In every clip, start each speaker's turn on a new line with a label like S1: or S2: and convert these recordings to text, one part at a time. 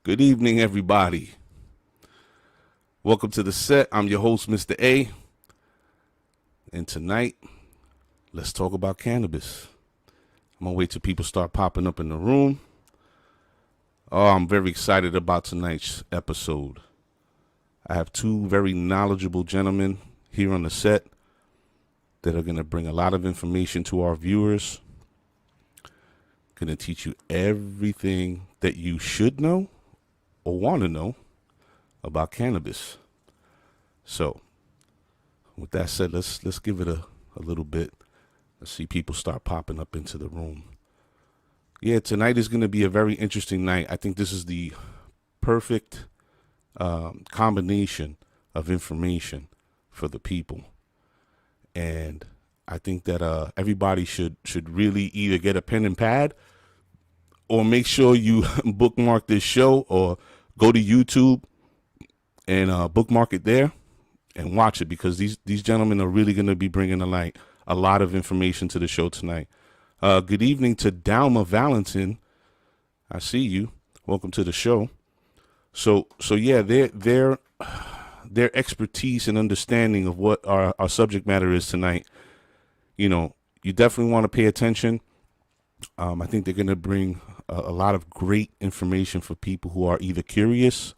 S1: Good evening, everybody. Welcome to the set. I'm your host, Mr. A. And tonight, let's talk about cannabis. I'm going to wait till people start popping up in the room. Oh, I'm very excited about tonight's episode. I have two very knowledgeable gentlemen here on the set that are going to bring a lot of information to our viewers. Going to teach you everything that you should know or want to know about cannabis. So, with that said, let's give it a little bit. Let's see people start popping up into the room. Yeah, tonight is going to be a very interesting night. I think this is the perfect combination of information for the people. And I think that everybody should really either get a pen and pad or make sure you bookmark this show or go to YouTube and bookmark it there and watch it, because these gentlemen are really going to be bringing a lot of information to the show tonight. Good evening to Dalma Valentin. I see you. Welcome to the show. So yeah, their expertise and understanding of what our subject matter is tonight, you definitely want to pay attention. I think they're going to bring a lot of great information for people who are either curious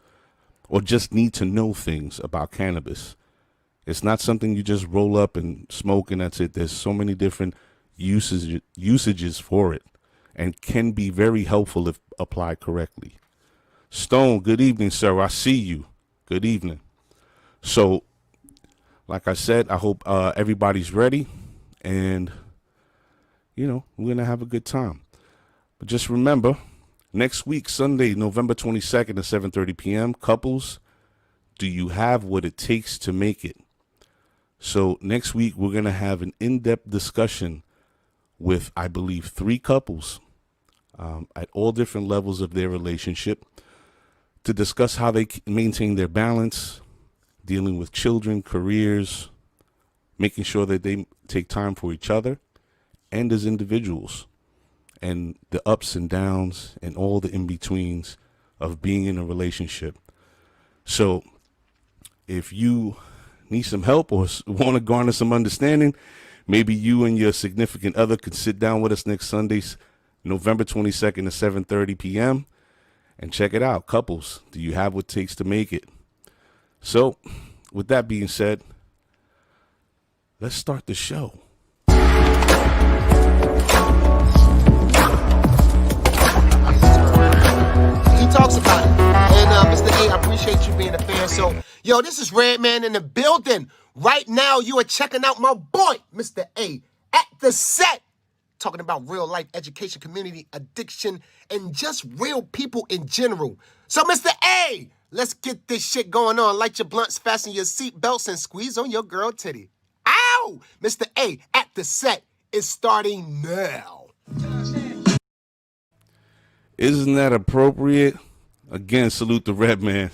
S1: or just need to know things about cannabis. It's not something you just roll up and smoke and that's it. There's so many different usages for it, and can be very helpful if applied correctly. Stone, good evening, sir. I see you. Good evening. So, like I said, I hope everybody's ready, and we're gonna have a good time. But just remember, next week, Sunday, November 22nd at 7:30 p.m., couples, do you have what it takes to make it? So next week, we're going to have an in-depth discussion with, I believe, 3 couples at all different levels of their relationship to discuss how they maintain their balance, dealing with children, careers, making sure that they take time for each other and as individuals, and the ups and downs and all the in-betweens of being in a relationship. So if you need some help or want to garner some understanding, maybe you and your significant other could sit down with us next Sunday, November 22nd at 7:30 p.m. and check it out. Couples, do you have what it takes to make it? So with that being said, let's start the show.
S2: He talks about it. And Mr. A, I appreciate you being a fan. So, yo, this is Redman in the building. Right now, you are checking out my boy, Mr. A, at the set. Talking about real life education, community, addiction, and just real people in general. So, Mr. A, let's get this shit going on. Light your blunts, fasten your seat belts, and squeeze on your girl titty. Ow! Mr. A, at the set is starting now.
S1: Isn't that appropriate? Again, salute the Red Man.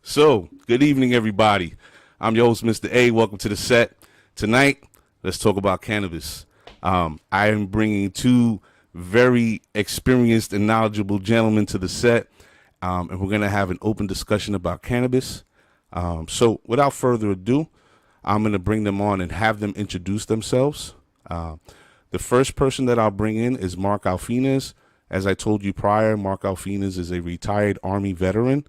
S1: So, good evening, everybody. I'm your host, Mr. A. Welcome to the set. Tonight, let's talk about cannabis. I am bringing 2 very experienced and knowledgeable gentlemen to the set, and we're going to have an open discussion about cannabis. So, without further ado, I'm going to bring them on and have them introduce themselves. The first person that I'll bring in is Marc Alfinez. As I told you prior, Marc Alfinez is a retired Army veteran.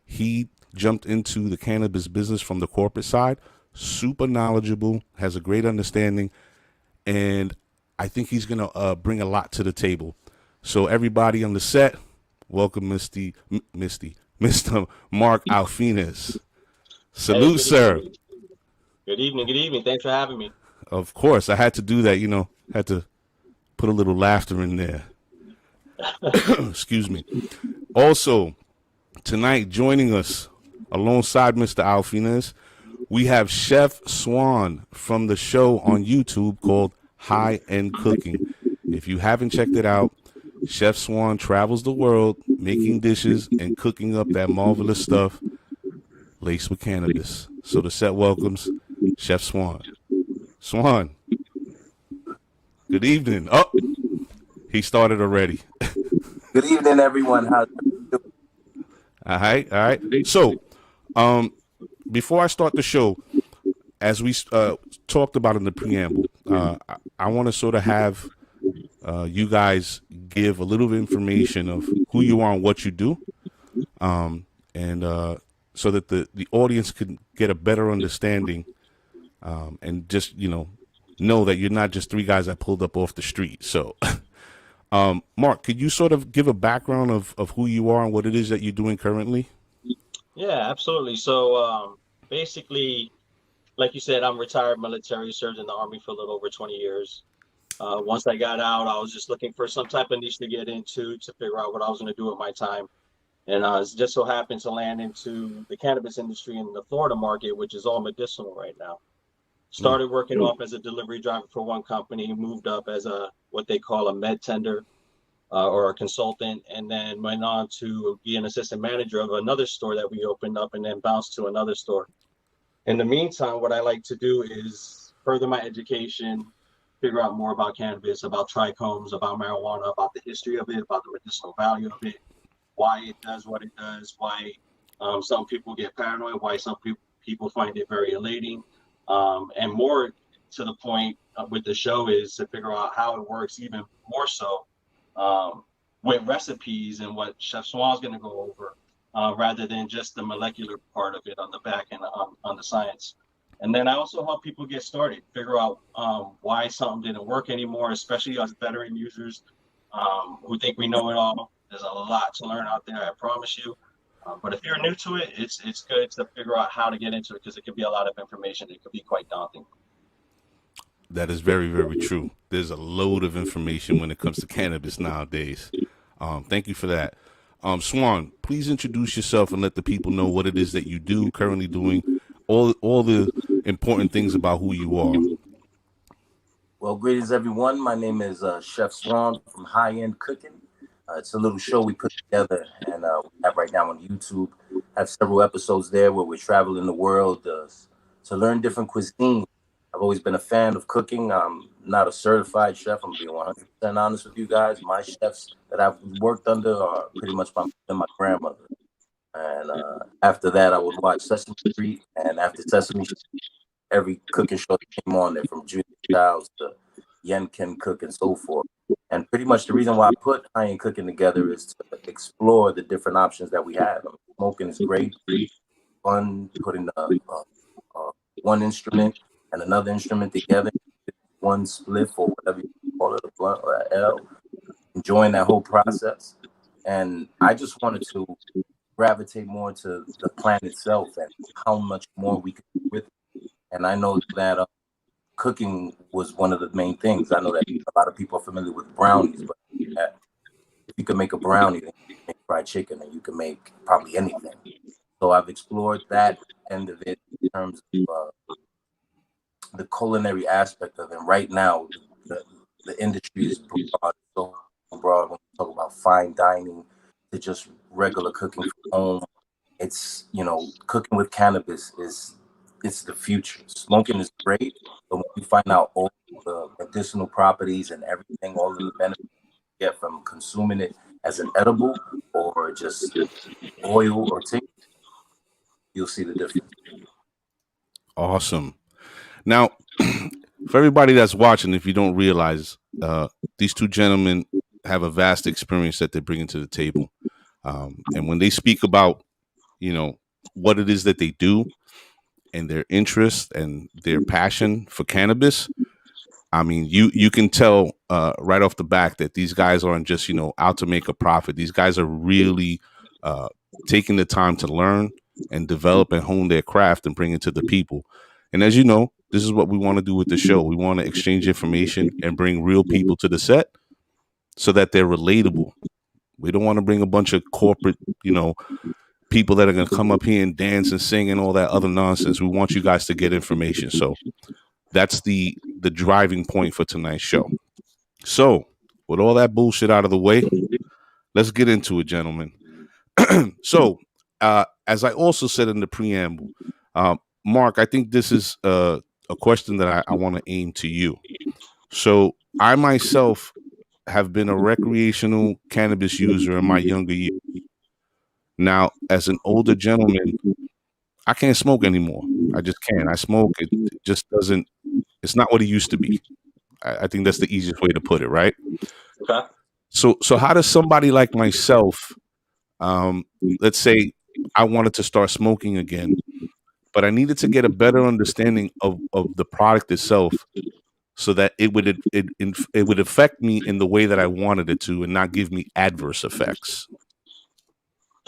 S1: He jumped into the cannabis business from the corporate side, super knowledgeable, has a great understanding, and I think he's going to bring a lot to the table. So everybody on the set, welcome Mr. Marc Alfinez. Salute,
S3: hey,
S1: sir.
S3: Evening. Good evening. Thanks for having me.
S1: Of course, I had to do that, had to put a little laughter in there. Excuse me. Also, tonight joining us alongside Mr. Alfinez, we have Chef Swan from the show on YouTube called High End Cooking. If you haven't checked it out, Chef Swan travels the world making dishes and cooking up that marvelous stuff laced with cannabis. So the set welcomes Chef Swan. Swan, good evening. Oh, he started already.
S4: Good evening, everyone. How's
S1: All right. So, before I start the show, as we talked about in the preamble, I want to sort of have you guys give a little information of who you are and what you do, and so that the audience can get a better understanding, and just know that you're not just three guys that pulled up off the street. So, Marc, could you sort of give a background of who you are and what it is that you're doing currently?
S3: Yeah, absolutely. So basically, like you said, I'm retired military, served in the Army for a little over 20 years. Once I got out, I was just looking for some type of niche to get into to figure out what I was going to do with my time. And it just so happened to land into the cannabis industry in the Florida market, which is all medicinal right now. Started working off as a delivery driver for one company, moved up as a what they call a med tender or a consultant, and then went on to be an assistant manager of another store that we opened up, and then bounced to another store. In the meantime, what I like to do is further my education, figure out more about cannabis, about trichomes, about marijuana, about the history of it, about the medicinal value of it, why it does what it does, why some people get paranoid, why some people find it very elating, and more to the point with the show is to figure out how it works even more so with recipes and what Chef Swan is going to go over, rather than just the molecular part of it on the back end on the science. And then I also help people get started, figure out why something didn't work anymore, especially us veteran users who think we know it all. There's a lot to learn out there, I promise you. But if you're new to it, it's good to figure out how to get into it because it could be a lot of information. It could be quite daunting.
S1: That is very, very true. There's a load of information when it comes to cannabis nowadays. Thank you for that. Swan, please introduce yourself and let the people know what it is that you do, currently doing, all the important things about who you are.
S4: Well, greetings, everyone. My name is Chef Swan from High End Cooking. It's a little show we put together, and we have right now on YouTube. Have several episodes there where we're traveling the world to learn different cuisines. I've always been a fan of cooking. I'm not a certified chef. I'm being 100% honest with you guys. My chefs that I've worked under are pretty much my grandmother. And after that, I would watch Sesame Street, and after Sesame Street, every cooking show that came on there, from Junior Childs to Yen Can Cook and so forth. And pretty much the reason why I put High End Cooking together is to explore the different options that we have. I mean, smoking is great, fun, putting one instrument and another instrument together, one spliff or whatever you call it, a blunt or an L, enjoying that whole process. And I just wanted to gravitate more to the plant itself and how much more we could do with it. And I know that cooking was one of the main things. I know that a lot of people are familiar with brownies, but if you can make a brownie, then you can make fried chicken, and you can make probably anything. So I've explored that end of it in terms of the culinary aspect of it. And right now, the industry is broad, so broad when we talk about fine dining to just regular cooking from home. It's, cooking with cannabis it's the future. Smoking is great, but when you find out all the medicinal properties and everything, all of the benefits you get from consuming it as an edible or just oil or tincture, you'll see the difference.
S1: Awesome. Now, for everybody that's watching, if you don't realize, these two gentlemen have a vast experience that they're bringing to the table. And when they speak about, what it is that they do and their interest and their passion for cannabis, I mean, you can tell right off the back that these guys aren't just, out to make a profit. These guys are really taking the time to learn and develop and hone their craft and bring it to the people. And as you know, this is what we want to do with the show. We want to exchange information and bring real people to the set so that they're relatable. We don't want to bring a bunch of corporate, people that are going to come up here and dance and sing and all that other nonsense. We want you guys to get information. So that's the driving point for tonight's show. So with all that bullshit out of the way, let's get into it, gentlemen. So as I also said in the preamble, Marc, I think this is a question that I want to aim to you. So I myself have been a recreational cannabis user in my younger years. Now, as an older gentleman, I can't smoke anymore. I just can't. I smoke. It just doesn't. It's not what it used to be. I think that's the easiest way to put it, right?
S3: Okay.
S1: So how does somebody like myself, um, let's say, I wanted to start smoking again, but I needed to get a better understanding of the product itself, so that it would affect me in the way that I wanted it to, and not give me adverse effects.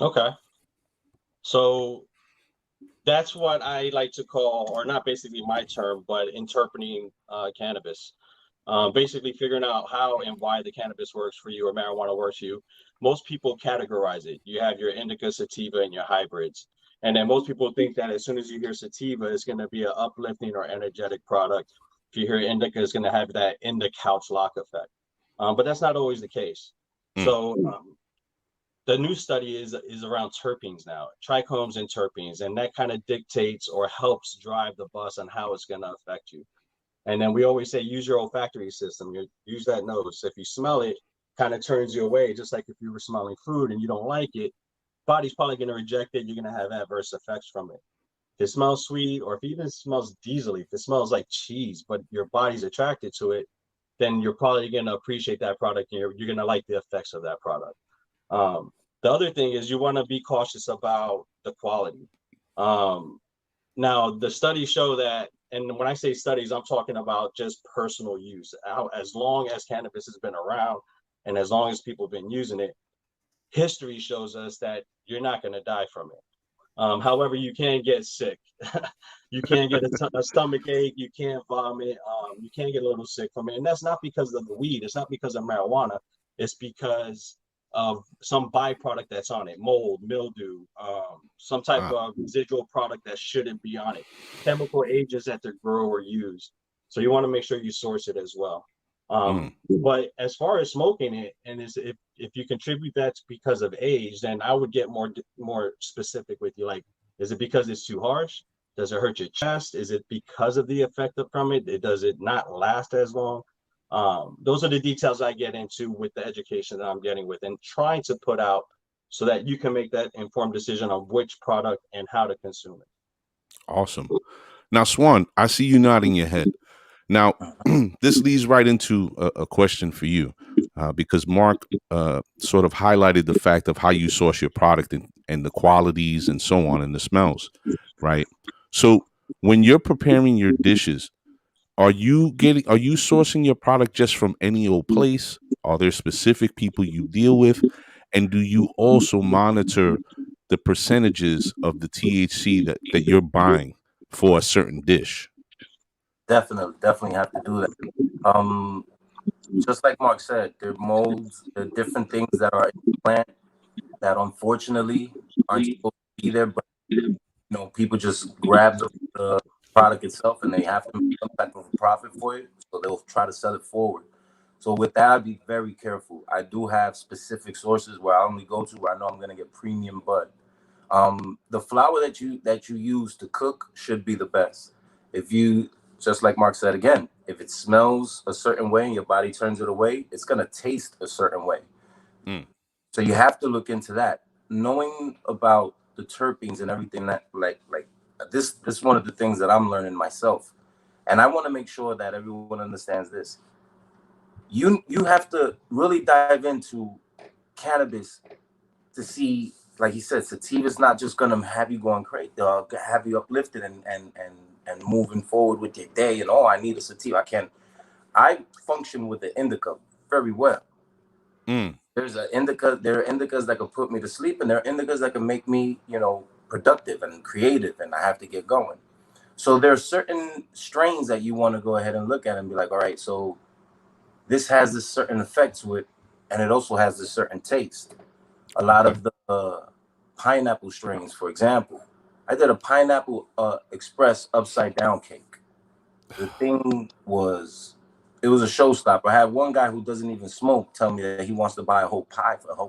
S3: Okay. So that's what I like to call, or not basically my term, but interpreting cannabis. Basically figuring out how and why the cannabis works for you or marijuana works for you. Most people categorize it. You have your indica, sativa, and your hybrids. And then most people think that as soon as you hear sativa, it's going to be an uplifting or energetic product. If you hear indica, it's going to have that in the couch lock effect. But that's not always the case.
S1: Mm,
S3: So the new study is around terpenes now, trichomes and terpenes, and that kind of dictates or helps drive the bus on how it's going to affect you. And then we always say, use your olfactory system. Use that nose. If you smell it, kind of turns you away, just like if you were smelling food and you don't like it, body's probably going to reject it. You're going to have adverse effects from it. If it smells sweet, or if it even smells diesely, if it smells like cheese, but your body's attracted to it, then you're probably going to appreciate that product, and you're going to like the effects of that product. Um, the other thing is you want to be cautious about the quality. Um, Now, the studies show that, and when I say studies, I'm talking about just personal use. As long as cannabis has been around and as long as people have been using it, history shows us that you're not going to die from it. However, you can get sick. You can get a stomach ache. You can't vomit. You can get a little sick from it. And that's not because of the weed. It's not because of marijuana. It's because of some byproduct that's on it, mold, mildew, some type
S1: ah,
S3: of residual product that shouldn't be on it, chemical agents that the grower used. So you want to make sure you source it as well.
S1: mm,
S3: But as far as smoking it, and if you contribute that because of age, then I would get more specific with you. Like, is it because it's too harsh? Does it hurt your chest? Is it because of the effect from it? Does it not last as long? Those are the details I get into with the education that I'm getting with and trying to put out so that you can make that informed decision on which product and how to consume it.
S1: awesome. Now, Swan, I see you nodding your head. Now, this leads right into a question for you, because Marc sort of highlighted the fact of how you source your product, and the qualities and so on, and the smells, right? So, when you're preparing your dishes, are you sourcing your product just from any old place? Are there specific people you deal with? And do you also monitor the percentages of the THC that you're buying for a certain dish?
S4: Definitely have to do that. Just like Mark said, there are molds, there are different things that are in the plant that unfortunately aren't supposed to be there, but people just grab the product itself and they have to make some type of a profit for it, so they'll try to sell it forward. So with that, I'd be very careful. I do have specific sources where I only go to where I know I'm going to get premium bud. The flour that you use to cook should be the best. If you, just like Mark said again, if it smells a certain way and your body turns it away, it's going to taste a certain way.
S1: Mm,
S4: So you have to look into that. Knowing about the terpenes and everything that like this is one of the things that I'm learning myself. And I want to make sure that everyone understands this. You have to really dive into cannabis to see, like he said, sativa is not just gonna have you going crazy. They'll have you uplifted and moving forward with your day. And I need a sativa. I function with the indica very well.
S1: mm,
S4: There are indicas that can put me to sleep, and there are indicas that can make me, productive and creative, and I have to get going. So there are certain strains that you want to go ahead and look at and be like, all right, so this has this certain effect to it, and it also has this certain taste. A lot
S1: okay.
S4: of the pineapple strains, for example, I did a pineapple express upside down cake. The thing was, it was a showstopper. I had one guy who doesn't even smoke tell me that he wants to buy a whole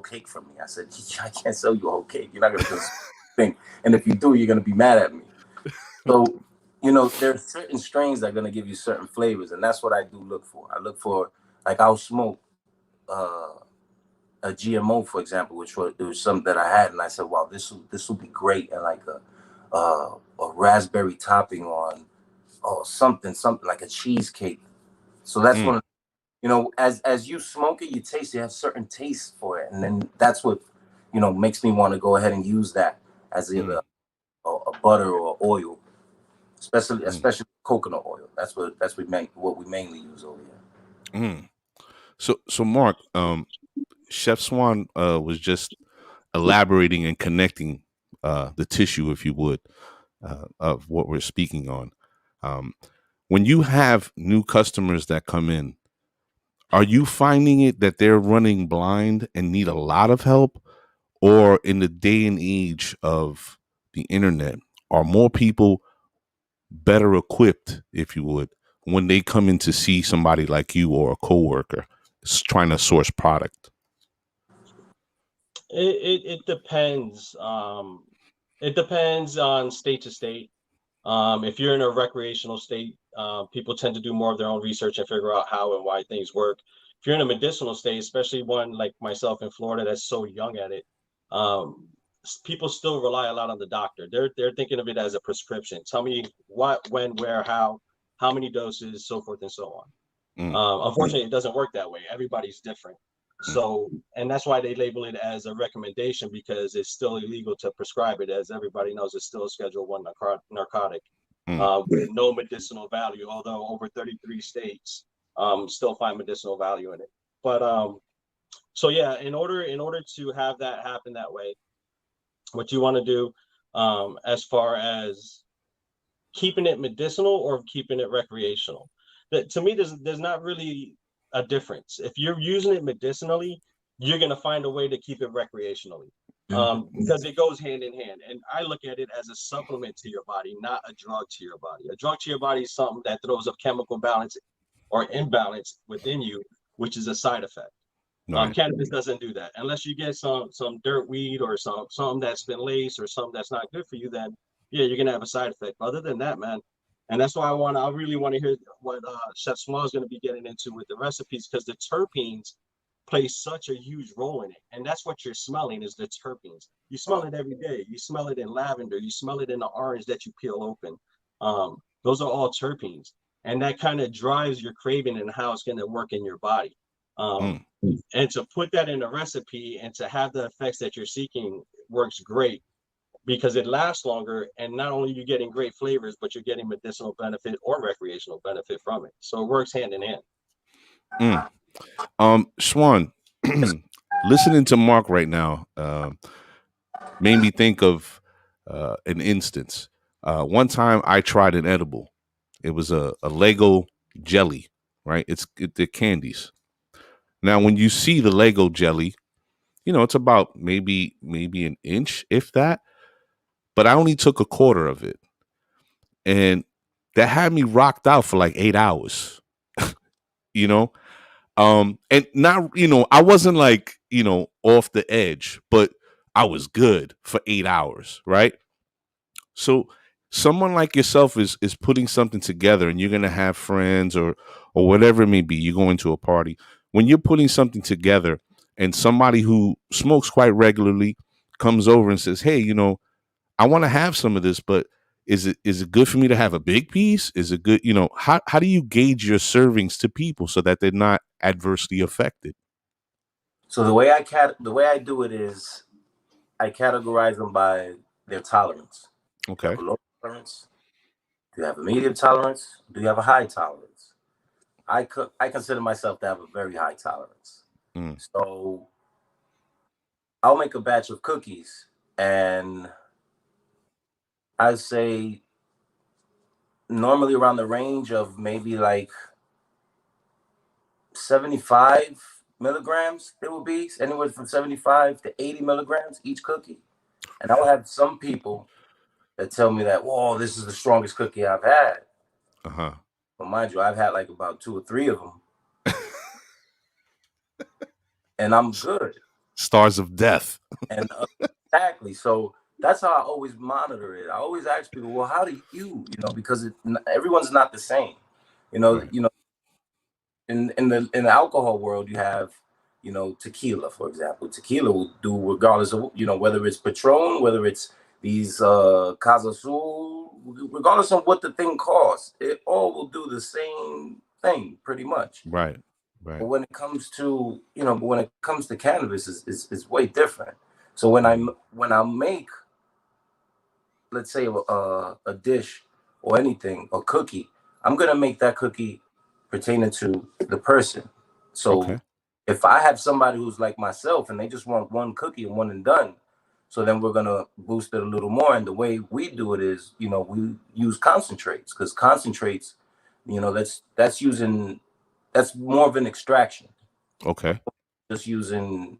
S4: cake from me. I said, I can't sell you a whole cake. You're not going to consume the thing. And if you do, you're going to be mad at me. So, there are certain strains that are going to give you certain flavors. And that's what I do look for. I look for, like, I'll smoke a GMO, for example, which was something that I had, and I said, "Wow, this will be great," and like a raspberry topping on something like a cheesecake. So that's
S1: Mm,
S4: one of, as you smoke it, you taste it, you have certain tastes for it, and then that's what makes me want to go ahead and use that as
S1: mm,
S4: a butter or oil, especially
S1: mm,
S4: coconut oil. What we mainly use over here.
S1: mm. So Mark, Chef Swan was just elaborating and connecting the tissue, if you would, of what we're speaking on. Um, when you have new customers that come in, are you finding it that they're running blind and need a lot of help? Or in the day and age of the internet, are more people better equipped, if you would, when they come in to see somebody like you or a coworker trying to source product?
S3: It depends. It depends on state to state. If you're in a recreational state, people tend to do more of their own research and figure out how and why things work. If you're in a medicinal state, especially one like myself in Florida that's so young at it, um, people still rely a lot on the doctor. They're thinking of it as a prescription. Tell me what, when, where, how many doses, so forth and so on.
S1: Mm,
S3: Unfortunately, it doesn't work that way. Everybody's different.
S1: mm,
S3: So, and that's why they label it as a recommendation, because it's still illegal to prescribe it. As everybody knows, it's still a Schedule 1 narcotic
S1: mm,
S3: with no medicinal value, although over 33 states still find medicinal value in it. But so yeah, in order to have that happen that way, what you want to do, as far as keeping it medicinal or keeping it recreational. That, to me, there's not really a difference. If you're using it medicinally, you're gonna find a way to keep it recreationally, because it goes hand in hand. And I look at it as a supplement to your body, not a drug to your body. A drug to your body is something that throws up chemical balance or imbalance within you, which is a side effect.
S1: right.
S3: Cannabis doesn't do that unless you get some dirt weed or something that's been laced or something that's not good for you. Then yeah, you're gonna have a side effect. But other than that, man, and that's why I really want to hear what Chef Swan is going to be getting into with the recipes, because the terpenes play such a huge role in it, and that's what you're smelling is the terpenes. You smell it every day. You smell it in lavender. You smell it in the orange that you peel open. Those are all terpenes, and that kind of drives your craving and how it's going to work in your body. Um,
S1: Mm,
S3: and to put that in a recipe and to have the effects that you're seeking works great, because it lasts longer, and not only are you getting great flavors, but you're getting medicinal benefit or recreational benefit from it. So it works hand in hand.
S1: mm. Swan, listening to Mark right now made me think of an instance. One time I tried an edible. It was a Lego jelly, right? They're candies. Now, when you see the Lego jelly, it's about maybe an inch, if that. But I only took a quarter of it, and that had me rocked out for like 8 hours. You know, and not I wasn't like off the edge, but I was good for 8 hours, right? So someone like yourself is putting something together, and you're gonna have friends or whatever it may be. You go into a party when you're putting something together, and somebody who smokes quite regularly comes over and says, "Hey, I want to have some of this, but is it good for me to have a big piece? Is it good? How do you gauge your servings to people so that they're not adversely affected?"
S4: So the way I do it is I categorize them by their tolerance. Do you
S1: Okay.
S4: have a low tolerance? Do you have a medium tolerance? Do you have a high tolerance? I consider myself to have a very high tolerance.
S1: Mm,
S4: So I'll make a batch of cookies, and I say normally around the range of maybe like 75 milligrams. It will be anywhere from 75 to 80 milligrams each cookie. And I will have some people that tell me that, whoa, this is the strongest cookie I've had.
S1: uh-huh.
S4: But mind you, I've had like about 2 or 3 of them, and I'm good.
S1: Stars of death.
S4: And exactly. So that's how I always monitor it. I always ask people, well, how do because everyone's not the same.
S1: Right.
S4: In the alcohol world, you have tequila, for example. Tequila will do regardless of, whether it's Patron, whether it's these Casa Azul, regardless of what the thing costs, it all will do the same thing pretty much.
S1: Right.
S4: But when it comes to, cannabis, it's way different. So when I make, let's say, a dish or anything, a cookie, I'm gonna make that cookie pertaining to the person. So
S1: Okay.
S4: if I have somebody who's like myself and they just want one cookie and one and done, so then we're gonna boost it a little more. And the way we do it is, we use concentrates, because concentrates, that's more of an extraction.
S1: Okay.
S4: Just using,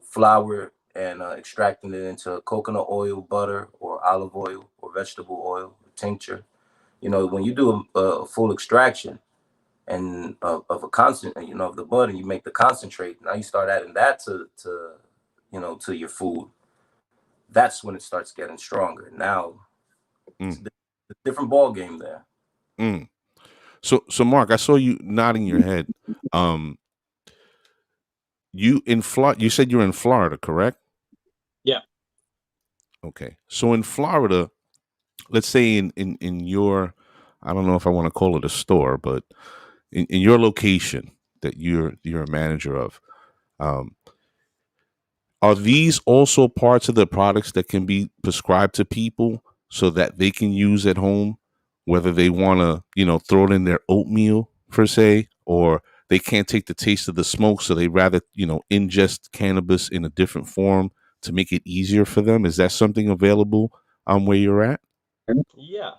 S4: flour and extracting it into coconut oil, butter, or olive oil, or vegetable oil, tincture. When you do a full extraction and of a constant, of the bud, and you make the concentrate, now you start adding that to your food. That's when it starts getting stronger. Now it's a different ball game there.
S1: So Marc, I saw you nodding your head. You said you're in Florida, correct?
S3: Yeah.
S1: Okay. So in Florida, let's say in your, I don't know if I want to call it a store, but in your location that you're a manager of, are these also parts of the products that can be prescribed to people so that they can use at home, whether they want to, throw it in their oatmeal per se, or they can't take the taste of the smoke, so they rather, ingest cannabis in a different form to make it easier for them? Is that something available where you're at?
S3: Yeah.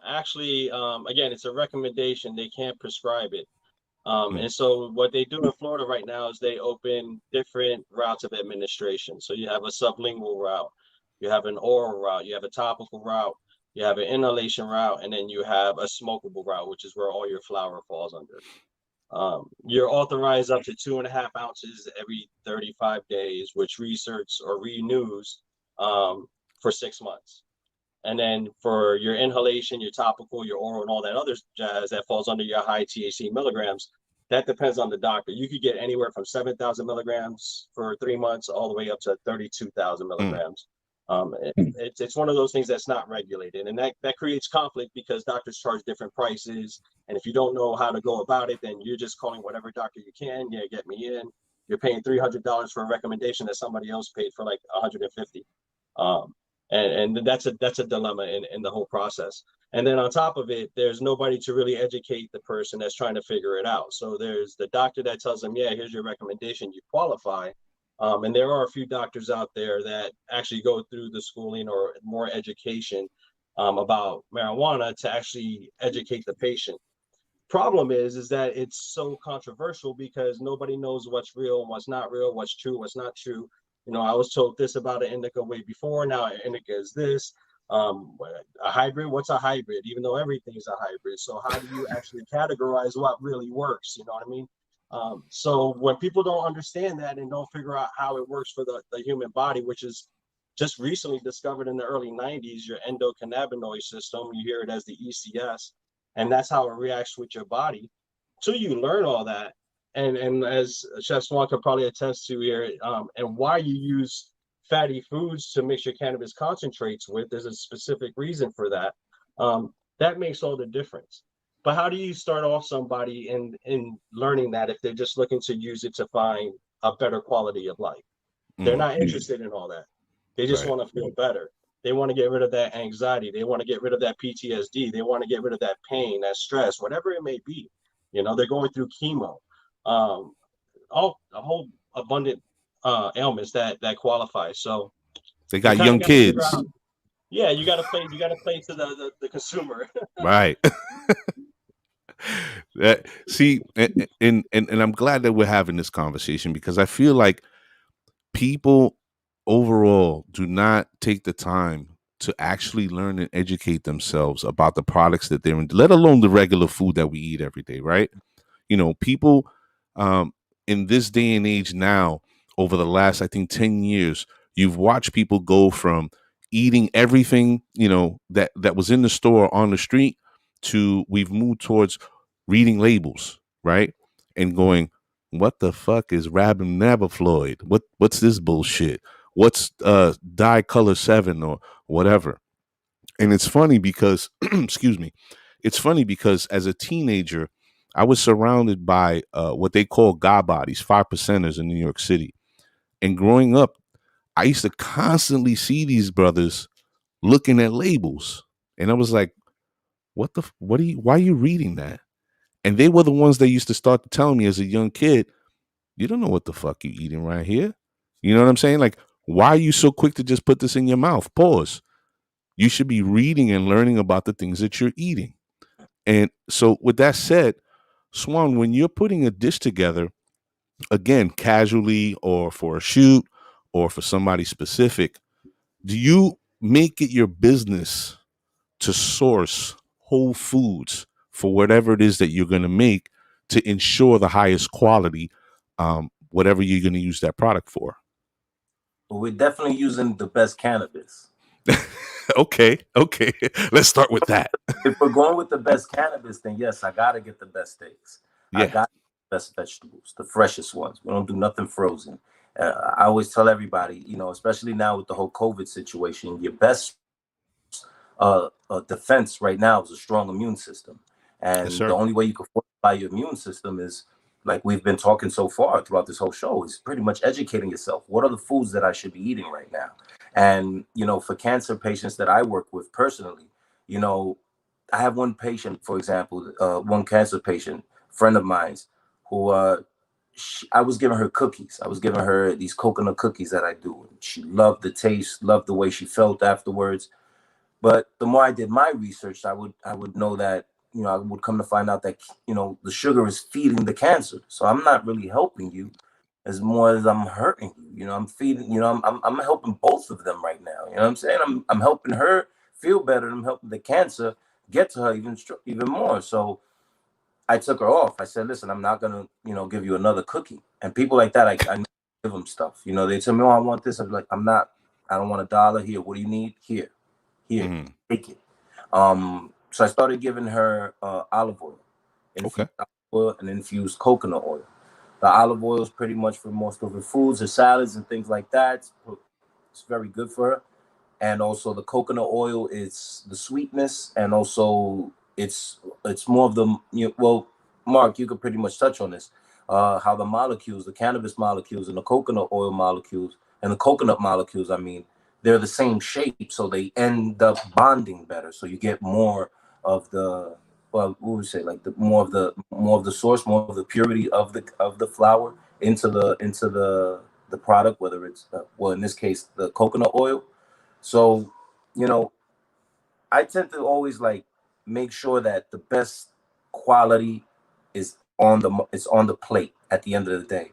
S3: Actually, again, it's a recommendation. They can't prescribe it. And so what they do in Florida right now is they open different routes of administration. So you have a sublingual route, you have an oral route, you have a topical route, you have an inhalation route, and then you have a smokable route, which is where all your flower falls under. You're authorized up to 2.5 ounces every 35 days, which research or renews for 6 months. And then for your inhalation, your topical, your oral, and all that other jazz that falls under your high THC milligrams, that depends on the doctor. You could get anywhere from 7,000 milligrams for 3 months all the way up to 32,000 milligrams. It's one of those things that's not regulated, and that creates conflict because doctors charge different prices. And if you don't know how to go about it, then you're just calling whatever doctor you can. Yeah, get me in. You're paying $300 for a recommendation that somebody else paid for like 150. And that's a dilemma in the whole process. And then on top of it, there's nobody to really educate the person that's trying to figure it out. So there's the doctor that tells them, yeah, here's your recommendation, you qualify. And there are a few doctors out there that actually go through the schooling or more education about marijuana to actually educate the patient. Problem is that it's so controversial because nobody knows what's real and what's not real, what's true, what's not true. I was told this about an indica way before. Now an indica is this. A hybrid, what's a hybrid? Even though everything's a hybrid. So how do you actually categorize what really works? You know what I mean? So when people don't understand that and don't figure out how it works for the human body, which is just recently discovered in the early 90s, your endocannabinoid system, you hear it as the ECS, and that's how it reacts with your body. So you learn all that. And as Chef Swan could probably attest to here, and why you use fatty foods to mix your cannabis concentrates with, there's a specific reason for that. That makes all the difference. But how do you start off somebody in learning that if they're just looking to use it to find a better quality of life? They're not interested in all that. They just want to feel better. They want to get rid of that anxiety. They want to get rid of that PTSD. They want to get rid of that pain, that stress, whatever it may be. They're going through chemo. All a whole abundant ailments that qualify. So
S1: they got young kids.
S3: Yeah, you gotta play to the consumer.
S1: Right. See, and I'm glad that we're having this conversation because I feel like people overall do not take the time to actually learn and educate themselves about the products that they're in, let alone the regular food that we eat every day, right? People in this day and age now, over the last, I think, 10 years, you've watched people go from eating everything, that was in the store on the street to we've moved towards reading labels, right? And going, what the fuck is rabinabafloid? What's this bullshit? What's dye color 7 or whatever? And it's funny because excuse me, it's funny because as a teenager, I was surrounded by what they call God bodies, 5%ers in New York City. And growing up, I used to constantly see these brothers looking at labels. And I was like, why are you reading that? And they were the ones that used to start telling me as a young kid, you don't know what the fuck you eating right here. You know what I'm saying? Like, why are you so quick to just put this in your mouth? Pause. You should be reading and learning about the things that you're eating. And so, with that said, Swan, when you're putting a dish together, again, casually or for a shoot or for somebody specific, do you make it your business to source whole foods for whatever it is that you're going to make to ensure the highest quality, whatever you're going to use that product for?
S4: But we're definitely using the best cannabis.
S1: Okay. Let's start with that.
S4: If we're going with the best cannabis, then yes, I gotta get the best steaks. I
S1: Yeah.
S4: got the best vegetables, the freshest ones. We don't do nothing frozen. I always tell everybody, especially now with the whole COVID situation, your best defense right now is a strong immune system.
S1: Yes,
S4: And the
S1: sir.
S4: only way you can fortify your immune system is, like we've been talking so far throughout this whole show, is pretty much educating yourself. What are the foods that I should be eating right now? And, for cancer patients that I work with personally, I have one patient, for example, one cancer patient, friend of mine's, who I was giving her cookies. I was giving her these coconut cookies that I do. She loved the taste, loved the way she felt afterwards. But the more I did my research, I would know that, I would come to find out that, the sugar is feeding the cancer. So I'm not really helping you as more as I'm hurting you. I'm feeding, I'm helping both of them right now. You know what I'm saying? I'm helping her feel better, and I'm helping the cancer get to her even more. So I took her off. I said, listen, I'm not gonna, give you another cookie. And people like that, I give them stuff. They tell me, oh, I want this. I'm like, I don't want $1 here. What do you need? Here,
S1: Mm.
S4: take it. So I started giving her olive oil,
S1: Okay.
S4: olive oil, and infused coconut oil. The olive oil is pretty much for most of her foods, her salads, and things like that. It's very good for her. And also the coconut oil is the sweetness, and also it's more of the well, Mark, you could pretty much touch on this. How the molecules, the cannabis molecules, and the coconut oil molecules, and the coconut molecules, I mean, they're the same shape, so they end up bonding better. So you get more of the, well, what would we say, like the more of the source, more of the purity of the flower into the product, whether it's well, in this case, the coconut oil. So, you know, I tend to always like make sure that the best quality is on the plate at the end of the day.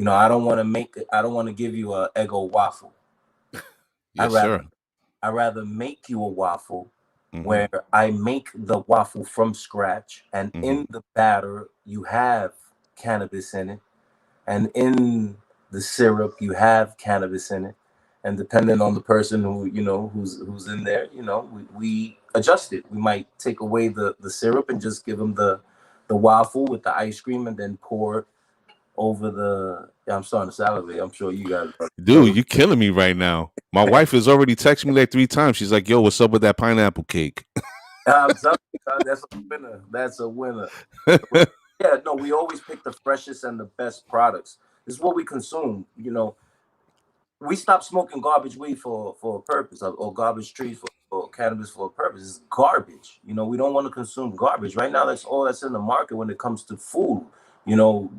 S4: I don't want to give you a Eggo waffle. I
S1: Yes,
S4: rather
S1: sir.
S4: I rather make you a waffle
S1: Mm-hmm.
S4: where I make the waffle from scratch, and
S1: Mm-hmm.
S4: in the batter you have cannabis in it, and in the syrup you have cannabis in it, and depending on the person who's in there, we adjust it. We might take away the syrup and just give them the waffle with the ice cream, and then pour over the, yeah, I'm starting to salivate. I'm sure you guys are.
S1: Dude, you killing me right now. My wife has already texted me like 3 times. She's like, "Yo, what's up with that pineapple cake?"
S4: I'm telling you, that's a winner. That's a winner. Yeah, no, we always pick the freshest and the best products. This is what we consume. We stopped smoking garbage weed for a purpose, or garbage trees for cannabis for a purpose. It's garbage. We don't want to consume garbage. Right now, that's all that's in the market when it comes to food. You know,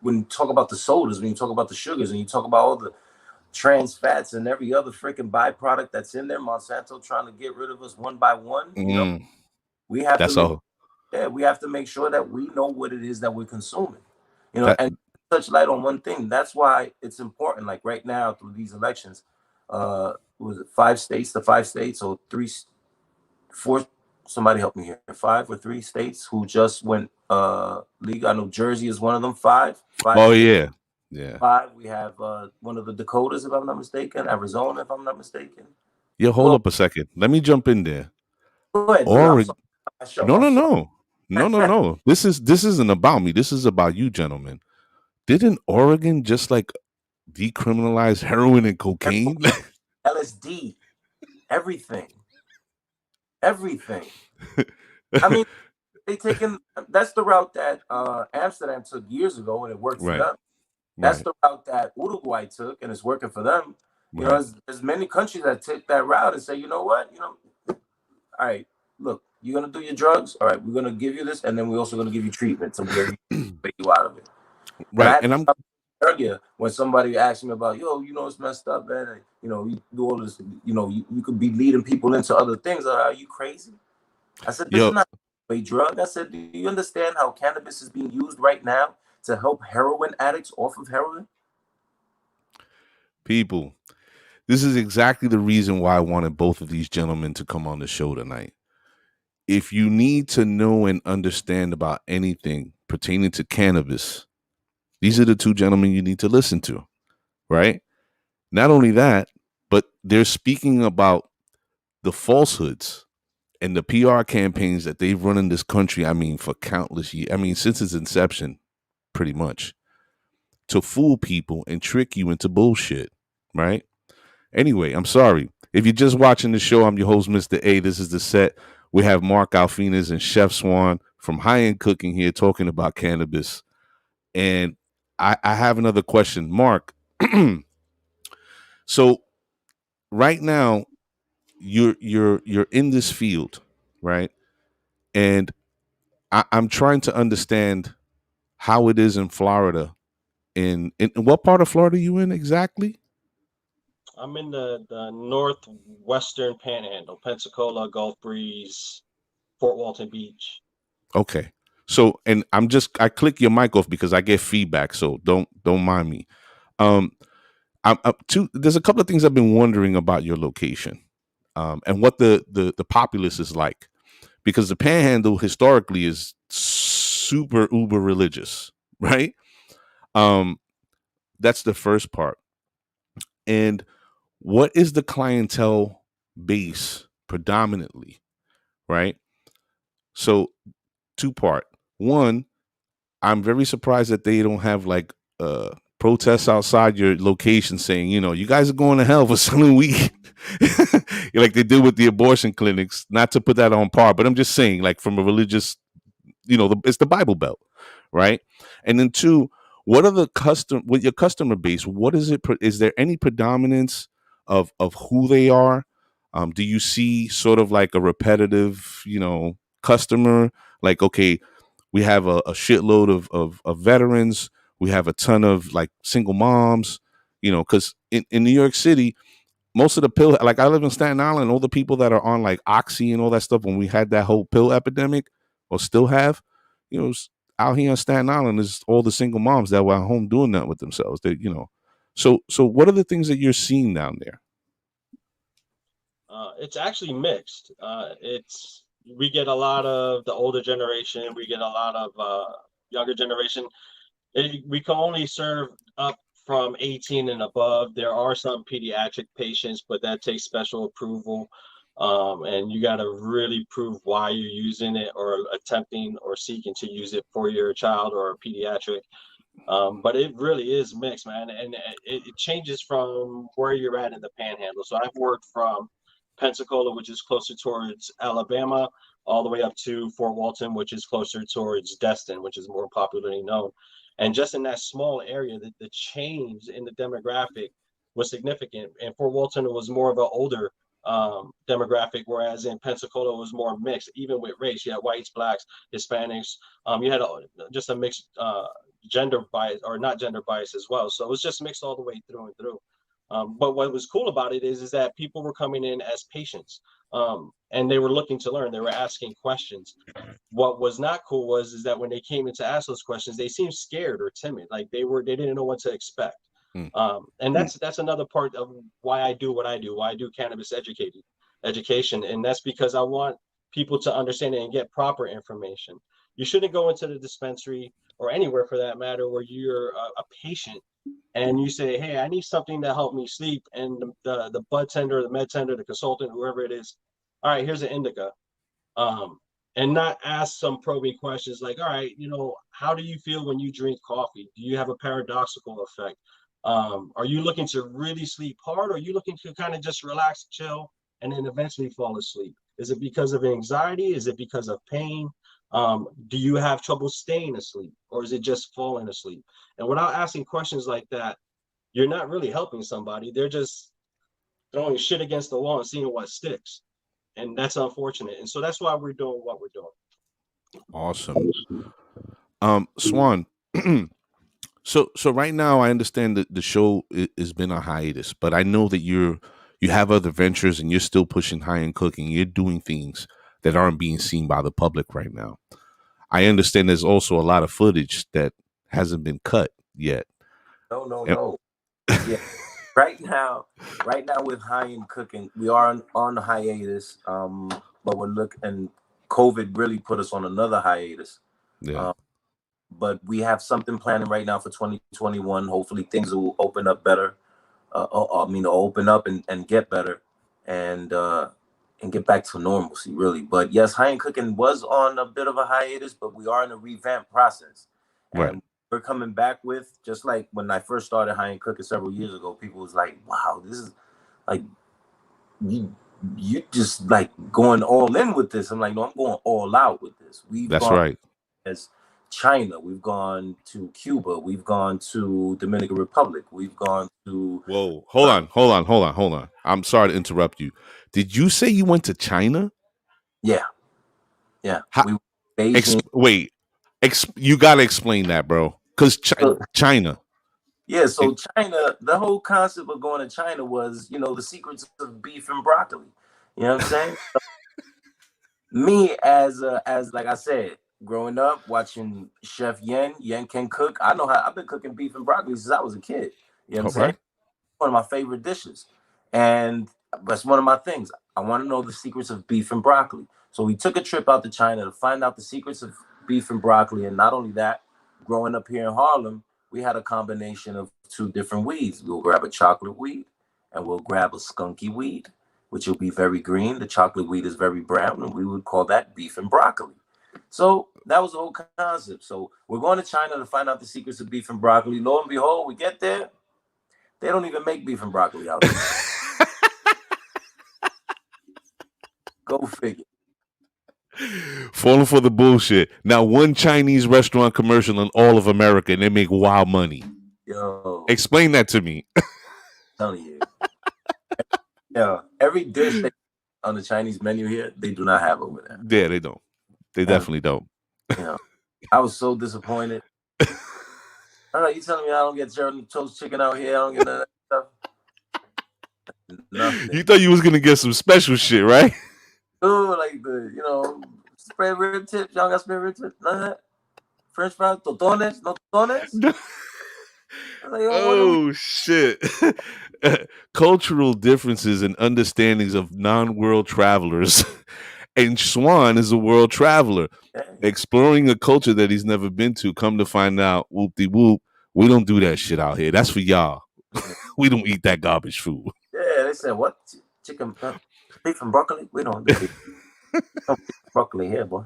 S4: when you talk about the sodas, when you talk about the sugars, and you talk about all the trans fats and every other freaking byproduct that's in there, Monsanto trying to get rid of us one by one.
S1: Mm,
S4: We have to
S1: that's
S4: make
S1: all.
S4: Yeah, we have to make sure that we know what it is that we're consuming.
S1: That
S4: And touch light on one thing. That's why it's important. Like right now through these elections, was it 5 states? The 5 states or three, four? Somebody help me here. 5 or 3 states who just went legal. I know Jersey is one of them. Five
S1: Oh
S4: states.
S1: yeah. Yeah.
S4: Five. We have one of the Dakotas, if I'm not mistaken. Arizona, if I'm not mistaken.
S1: Yeah, hold
S4: Well,
S1: up a second. Let me jump in there.
S4: go ahead, do it. I'm
S1: Oregon.
S4: sorry. My show.
S1: No,
S4: I'm
S1: no,
S4: sorry.
S1: no. No, no, no. This isn't about me. This is about you, gentlemen. didn't Oregon just like decriminalize heroin and cocaine?
S4: LSD, everything. I mean, that's the route that Amsterdam took years ago, and it worked for
S1: Right,
S4: them. That's
S1: right,
S4: the route that Uruguay took, and it's working for them.
S1: right.
S4: There's many countries that take that route and say, you know what, all right, look, you're gonna do your drugs. All right, we're gonna give you this, and then we're also gonna give you treatment to where you out of it. And I
S1: Right,
S4: had
S1: and
S4: this
S1: I'm
S4: earlier when somebody asked me about, it's messed up, man. And, you do all this, you could be leading people into other things. Are you crazy? I said, this is
S1: yo
S4: not a drug. I said, do you understand how cannabis is being used right now to help heroin addicts off of heroin?
S1: people. This is exactly the reason why I wanted both of these gentlemen to come on the show tonight. If you need to know and understand about anything pertaining to cannabis, these are the two gentlemen you need to listen to, right? Not only that, but they're speaking about the falsehoods and the PR campaigns that they've run in this country. I mean, for countless years. I mean, since its inception, pretty much, to fool people and trick you into bullshit, right? Anyway, I'm sorry. If you're just watching the show, I'm your host, Mr. A. This is the set. We have Marc Alfinez and Chef Swan from High End Cooking here talking about cannabis. And I have another question. Marc, so right now you're in this field, right? And I'm trying to understand how it is in Florida. In what part of Florida are you in exactly?
S3: I'm in the northwestern panhandle, Pensacola, Gulf Breeze, Fort Walton Beach.
S1: Okay. So, and I click your mic off because I get feedback. So don't mind me. Um, there's a couple of things I've been wondering about your location, and what the populace is like, because the Panhandle historically is super uber religious, right? Um, that's the first part. And what is the clientele base predominantly, right? So two part. One, I'm very surprised that they don't have like protests outside your location saying, you guys are going to hell for selling weed. Like they do with the abortion clinics. Not to put that on par, but I'm just saying, like from a religious, it's the Bible Belt, right? And then two, with your customer base? What is it? Is there any predominance of who they are? Do you see sort of like a repetitive, customer? Like, okay, we have a shitload of veterans. We have a ton of like single moms, because in New York City, most of the pill, like I live in Staten Island, all the people that are on like Oxy and all that stuff when we had that whole pill epidemic, or still have, out here in Staten Island is all the single moms that were at home doing that with themselves. So what are the things that you're seeing down there?
S3: It's actually mixed. It's We get a lot of the older generation. We get a lot of younger generation. We can only serve up from 18 and above. There are some pediatric patients, but that takes special approval. And you got to really prove why you're using it or attempting or seeking to use it for your child or a pediatric. But it really is mixed, man. And it changes from where you're at in the panhandle. So I've worked from Pensacola, which is closer towards Alabama, all the way up to Fort Walton, which is closer towards Destin, which is more popularly known. And just in that small area, the change in the demographic was significant. And Fort Walton was more of an older demographic, whereas in Pensacola it was more mixed, even with race. You had whites, blacks, Hispanics. You had just a mixed gender bias, or not gender bias as well. So it was just mixed all the way through and through. But what was cool about it is that people were coming in as patients, and they were looking to learn. They were asking questions. What was not cool is that when they came in to ask those questions, they seemed scared or timid, like they didn't know what to expect.
S1: Mm.
S3: And that's another part of why I do what I do, why I do cannabis education, and that's because I want people to understand it and get proper information. You shouldn't go into the dispensary or anywhere for that matter where you're a patient and you say, hey, I need something to help me sleep, and the bud tender, the med tender, the consultant, whoever it is, all right, here's an indica. um, and not ask some probing questions like, all right, how do you feel when you drink coffee? Do you have a paradoxical effect? Are you looking to really sleep hard, or are you looking to kind of just relax, chill, and then eventually fall asleep? Is it because of anxiety? Is it because of pain? Do you have trouble staying asleep, or is it just falling asleep? And without asking questions like that, you're not really helping somebody. They're just throwing shit against the wall and seeing what sticks. And that's unfortunate. And so that's why we're doing what we're doing.
S1: Awesome. Swan. So right now I understand that the show has been on hiatus, but I know that you have other ventures and you're still pushing high end cooking. You're doing things that aren't being seen by the public right now. I understand there's also a lot of footage that hasn't been cut yet.
S4: No. Yeah. Right now with high end cooking, we are on hiatus. But we're and COVID really put us on another hiatus.
S1: Yeah.
S4: But we have something planning right now for 2021. Hopefully things will open up better. Open up and get better and get back to normalcy, really. But yes, high end cooking was on a bit of a hiatus, but we are in a revamp process. And
S1: Right.
S4: we're coming back with, just like when I first started high end cooking several years ago, people was like, wow, this is like, you just like going all in with this. I'm like, no, I'm going all out with this.
S1: That's right.
S4: As China, we've gone to Cuba, we've gone to Dominican Republic, we've gone to.
S1: Whoa, hold on. I'm sorry to interrupt you. Did you say you went to China?
S4: Yeah. We
S1: Wait, you got to explain that, bro. Because China.
S4: Yeah, so China, the whole concept of going to China was, the secrets of beef and broccoli. You know what I'm saying? Me as like I said, growing up watching Chef Yen can cook. I've been cooking beef and broccoli since I was a kid. You know what I'm saying?
S1: Right.
S4: One of my favorite dishes. And that's one of my things. I want to know the secrets of beef and broccoli. So we took a trip out to China to find out the secrets of beef and broccoli. And not only that, growing up here in Harlem, we had a combination of two different weeds. We'll grab a chocolate weed and we'll grab a skunky weed, which will be very green. The chocolate weed is very brown, and we would call that beef and broccoli. So that was the whole concept. So we're going to China to find out the secrets of beef and broccoli. Lo and behold, we get there. They don't even make beef and broccoli out there. Go figure.
S1: Falling for the bullshit. Now, one Chinese restaurant commercial in all of America, and they make wild money.
S4: Yo,
S1: explain that to me.
S4: I'm telling you. Yeah, every dish on the Chinese menu here, they do not have over there.
S1: Yeah, they don't. They definitely don't.
S4: I was so disappointed. I know you telling me I don't get German toast chicken out here. I don't get none of that stuff. Nothing.
S1: You thought you was gonna get some special shit, right?
S4: Ooh, like the spare rib tips. Y'all got spare rib tips? None of that. French fries, totones, no totones. Like,
S1: oh shit! Cultural differences and understandings of non-world travelers. And Swan is a world traveler, exploring a culture that he's never been to. Come to find out, whoop-de-whoop, we don't do that shit out here. That's for y'all. We don't eat that garbage food.
S4: Yeah, they said, what? Chicken, beef and broccoli? We don't do broccoli here, boy.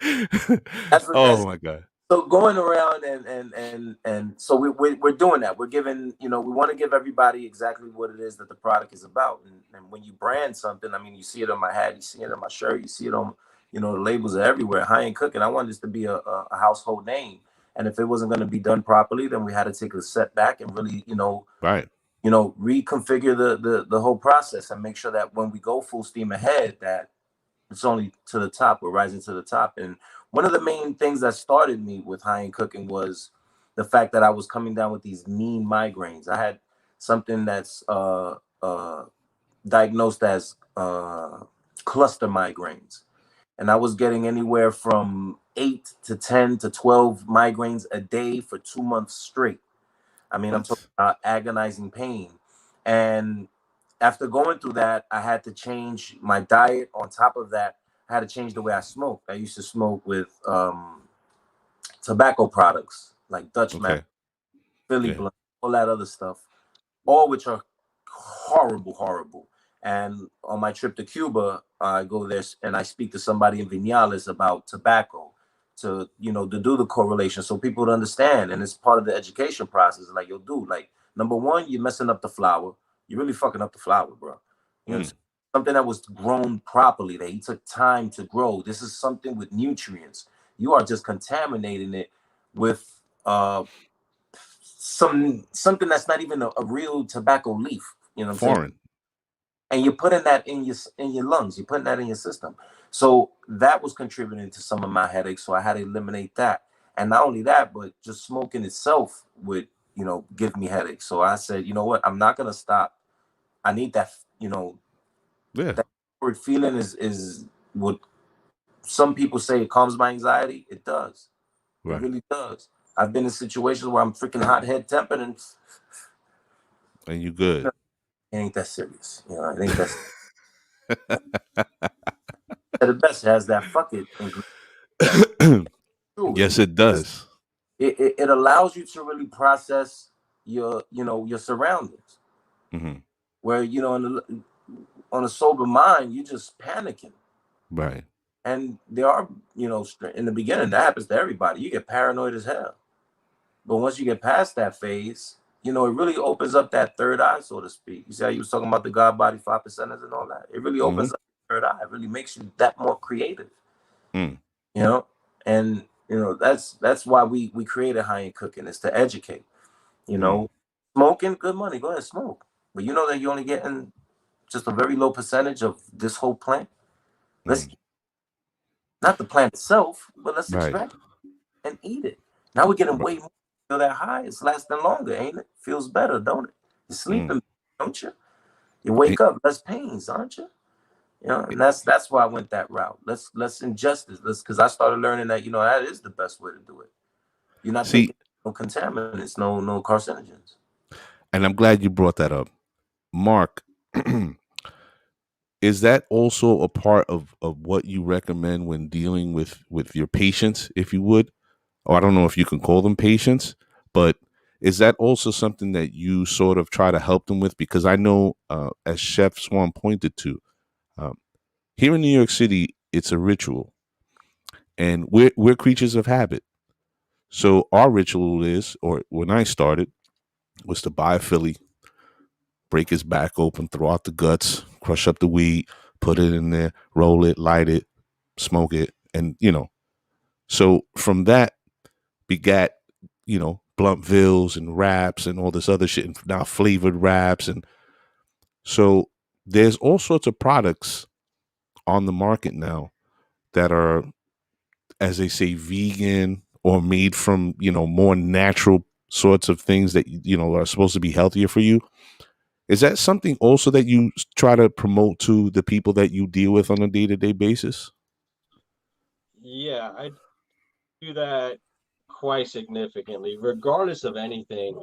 S1: My God.
S4: So going around and so we're doing that. We're giving, we want to give everybody exactly what it is that the product is about. And when you brand something, I mean, you see it on my hat, you see it on my shirt, you see it on, the labels are everywhere. High End Cooking. I wanted this to be a household name. And if it wasn't going to be done properly, then we had to take a step back and really,
S1: right.
S4: Reconfigure the whole process and make sure that when we go full steam ahead, that it's only to the top. We're rising to the top. And one of the main things that started me with High End Cooking was the fact that I was coming down with these mean migraines. I had something that's diagnosed as cluster migraines. And I was getting anywhere from 8 to 10 to 12 migraines a day for 2 months straight. I mean, I'm talking about agonizing pain. And after going through that, I had to change my diet. On top of that, I had to change the way I smoked. I used to smoke with tobacco products like Dutch Mac, Philly Blunt, all that other stuff, all which are horrible. And on my trip to Cuba, I go there and I speak to somebody in Vinales about tobacco to, to do the correlation so people would understand. And it's part of the education process. Like, yo, dude, like, number one, you're messing up the flower. You're really fucking up the flower, bro. You know what I'm saying? Something that was grown properly, that he took time to grow. This is something with nutrients. You are just contaminating it with something that's not even a real tobacco leaf. You know what I'm saying?
S1: Foreign.
S4: And you're putting that in your lungs. You're putting that in your system. So that was contributing to some of my headaches. So I had to eliminate that. And not only that, but just smoking itself would, give me headaches. So I said, you know what? I'm not gonna stop. I need that,
S1: Yeah.
S4: that feeling is what some people say it calms my anxiety. It does. It
S1: Right.
S4: really does. I've been in situations where I'm freaking hot head tempered and
S1: And you good.
S4: it ain't that serious. It ain't that at the best. It has that fuck it ingredient. True.
S1: Yes, it does.
S4: It allows you to really process your surroundings.
S1: Mm-hmm.
S4: Where on a sober mind, you're just panicking.
S1: Right.
S4: And there are in the beginning that happens to everybody. You get paranoid as hell. But once you get past that phase, it really opens up that third eye, so to speak. You see how you was talking about the God body 5%ers and all that? It really
S1: Mm-hmm.
S4: opens up the third eye. It really makes you that more creative.
S1: Mm.
S4: And that's why we created High End Cooking, is to educate. Smoking, good money, go ahead, smoke. But you know that you're only getting just a very low percentage of this whole plant. Let's not the plant itself, but let's
S1: Right.
S4: extract and eat it. Now we're getting way more. Feel that high, it's lasting longer, ain't it? Feels better, don't it? You're sleeping, don't you? You wake up, less pains, aren't you? And that's why I went that route. Let's ingest this. Because I started learning that that is the best way to do it. You're not
S1: See,
S4: taking no contaminants, no carcinogens.
S1: and I'm glad you brought that up. Mark, is that also a part of what you recommend when dealing with your patients, if you would? Or I don't know if you can call them patients, but is that also something that you sort of try to help them with? Because I know, as Chef Swan pointed to, um, here in New York City, it's a ritual, and we're creatures of habit. So our ritual is, or when I started, was to buy a Philly, break his back open, throw out the guts, crush up the weed, put it in there, roll it, light it, smoke it, and So from that begat, Bluntvilles and wraps and all this other shit, and now flavored wraps, and so there's all sorts of products on the market now that are, as they say, vegan or made from more natural sorts of things that are supposed to be healthier for you. Is that something also that you try to promote to the people that you deal with on a day-to-day basis?
S3: Yeah, I do that quite significantly, regardless of anything.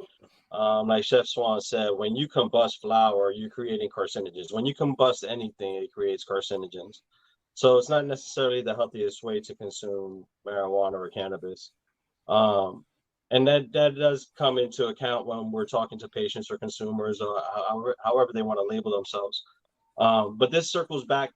S3: Like Chef Swan said, when you combust flour, you're creating carcinogens. When you combust anything, it creates carcinogens. So it's not necessarily the healthiest way to consume marijuana or cannabis. Um, and that does come into account when we're talking to patients or consumers, or however they want to label themselves. But this circles back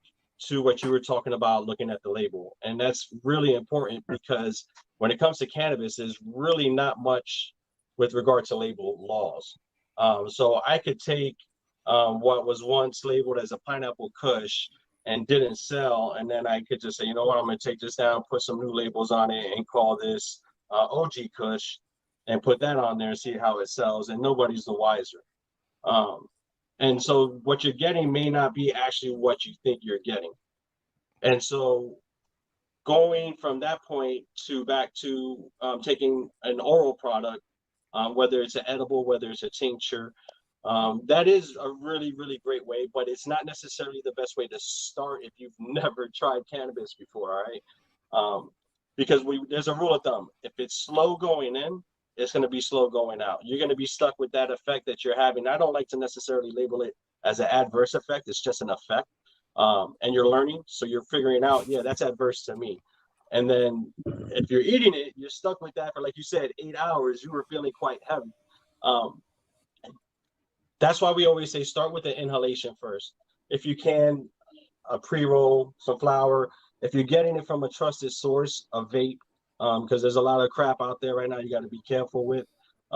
S3: to what you were talking about, looking at the label. And that's really important because when it comes to cannabis, there's really not much with regard to label laws. So I could take what was once labeled as a pineapple kush and didn't sell, and then I could just say, you know what, I'm going to take this down, put some new labels on it, and call this OG kush, and put that on there and see how it sells, and nobody's the wiser. Um, and so what you're getting may not be actually what you think you're getting. And so going from that point to back to taking an oral product, whether it's an edible, whether it's a tincture, that is a really, really great way, but it's not necessarily the best way to start if you've never tried cannabis before, all right? Because there's a rule of thumb. If it's slow going in, it's going to be slow going out. You're going to be stuck with that effect that you're having. I don't like to necessarily label it as an adverse effect. It's just an effect. And you're learning. So you're figuring out, yeah, that's adverse to me. And then if you're eating it, you're stuck with that for, like you said, 8 hours. You were feeling quite heavy. That's why we always say start with the inhalation first. If you can, a pre-roll, some flour. If you're getting it from a trusted source, a vape, because there's a lot of crap out there right now you got to be careful with.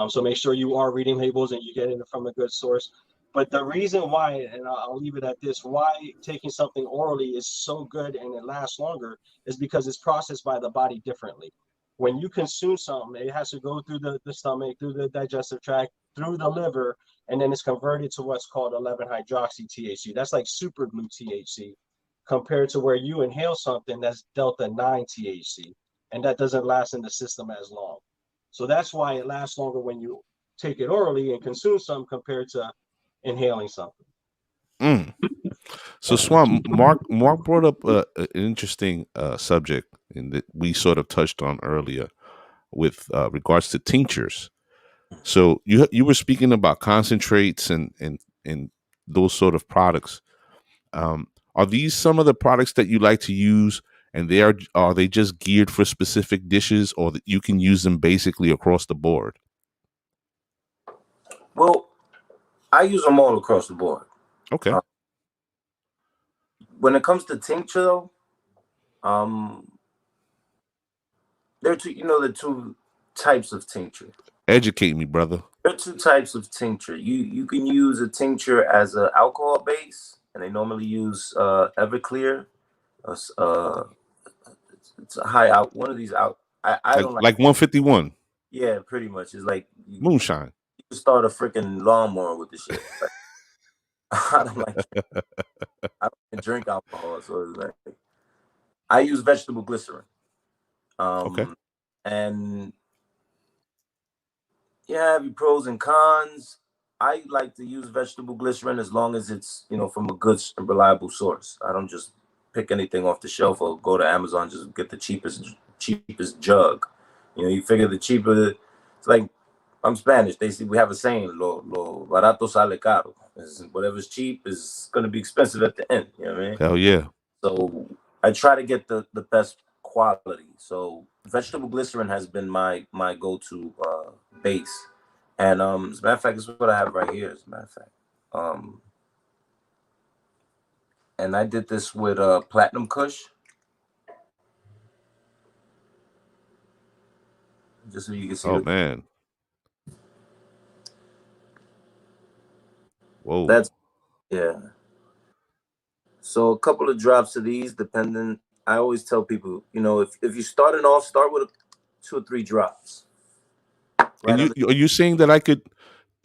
S3: So make sure you are reading labels and you're getting it from a good source. But the reason why, and I'll leave it at this, why taking something orally is so good and it lasts longer is because it's processed by the body differently. When you consume something, it has to go through the stomach, through the digestive tract, through the liver, and then it's converted to what's called 11-hydroxy THC. That's like super glue THC compared to where you inhale something that's delta 9 THC, and that doesn't last in the system as long. So that's why it lasts longer when you take it orally and consume some compared to inhaling something.
S1: Mm. So Swan, Mark brought up an interesting subject, and that we sort of touched on earlier with regards to tinctures. So you were speaking about concentrates and those sort of products. Are these some of the products that you like to use, and are they just geared for specific dishes, or that you can use them basically across the board?
S4: Well, I use them all across the board.
S1: Okay,
S4: When it comes to tincture, though, there are two types of tincture.
S1: educate me, brother.
S4: There are two types of tincture. You can use a tincture as an alcohol base, and they normally use Everclear. It's a high out. One of these out. I don't like.
S1: Like 151
S4: Yeah, pretty much. It's like you
S1: moonshine.
S4: start a freaking lawnmower with the shit. Like, I don't like. I don't drink alcohol, so it's like I use vegetable glycerin.
S1: Okay.
S4: And yeah, have your pros and cons. I like to use vegetable glycerin as long as it's from a good and reliable source. I don't just pick anything off the shelf or go to Amazon just get the cheapest jug. You figure the cheaper. It's like I'm Spanish. They see we have a saying, lo barato sale caro. Whatever's cheap is going to be expensive at the end. You know what I mean?
S1: Hell yeah.
S4: So I try to get the best quality. So vegetable glycerin has been my go-to base. And as a matter of fact, this is what I have right here, as a matter of fact. And I did this with Platinum Kush. Just so you can see.
S1: Oh man. Whoa.
S4: That's yeah. So a couple of drops of these, depending. I always tell people, if you're starting off, start with 2 or 3 drops.
S1: Right. And are you saying that I can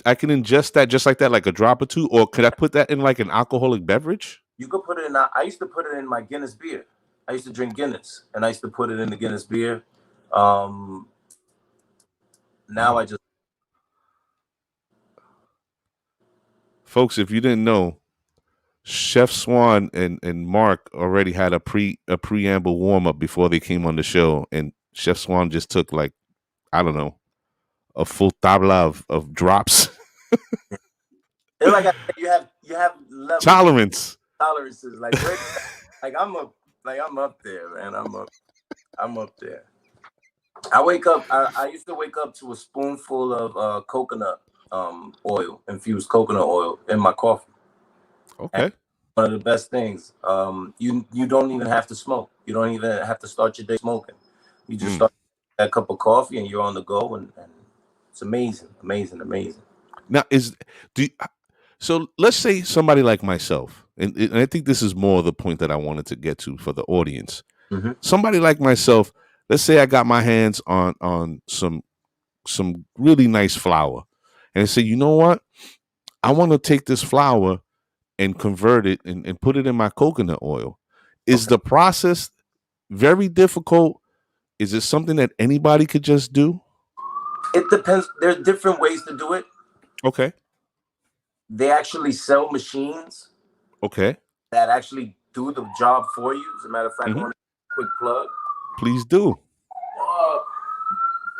S1: ingest that just like that, like a drop or two, or could I put that in like an alcoholic beverage?
S4: You could put it in. I used to put it in my Guinness beer. I used to drink Guinness, and I used to put it in the Guinness beer. Now I just.
S1: Folks, if you didn't know, Chef Swan and Marc already had a preamble warm up before they came on the show, and Chef Swan just took like, I don't know, a full tabla of drops.
S4: It's like you have levels,
S1: tolerances.
S4: Like I'm up there, man. I'm up there. I wake up. I used to wake up to a spoonful of coconut oil, infused coconut oil in my coffee.
S1: Okay.
S4: And one of the best things. You don't even have to smoke. You don't even have to start your day smoking. You just start a cup of coffee and you're on the go, and it's amazing.
S1: Now so let's say somebody like myself, and I think this is more the point that I wanted to get to for the audience.
S4: Mm-hmm.
S1: Somebody like myself, let's say I got my hands on some really nice flour, and I say, you know what? I want to take this flour and convert it and put it in my coconut oil. Is the process very difficult? Is it something that anybody could just do?
S4: It depends. There's different ways to do it.
S1: Okay.
S4: They actually sell machines.
S1: Okay.
S4: That actually do the job for you. As a matter of fact, I want a quick plug.
S1: Please do.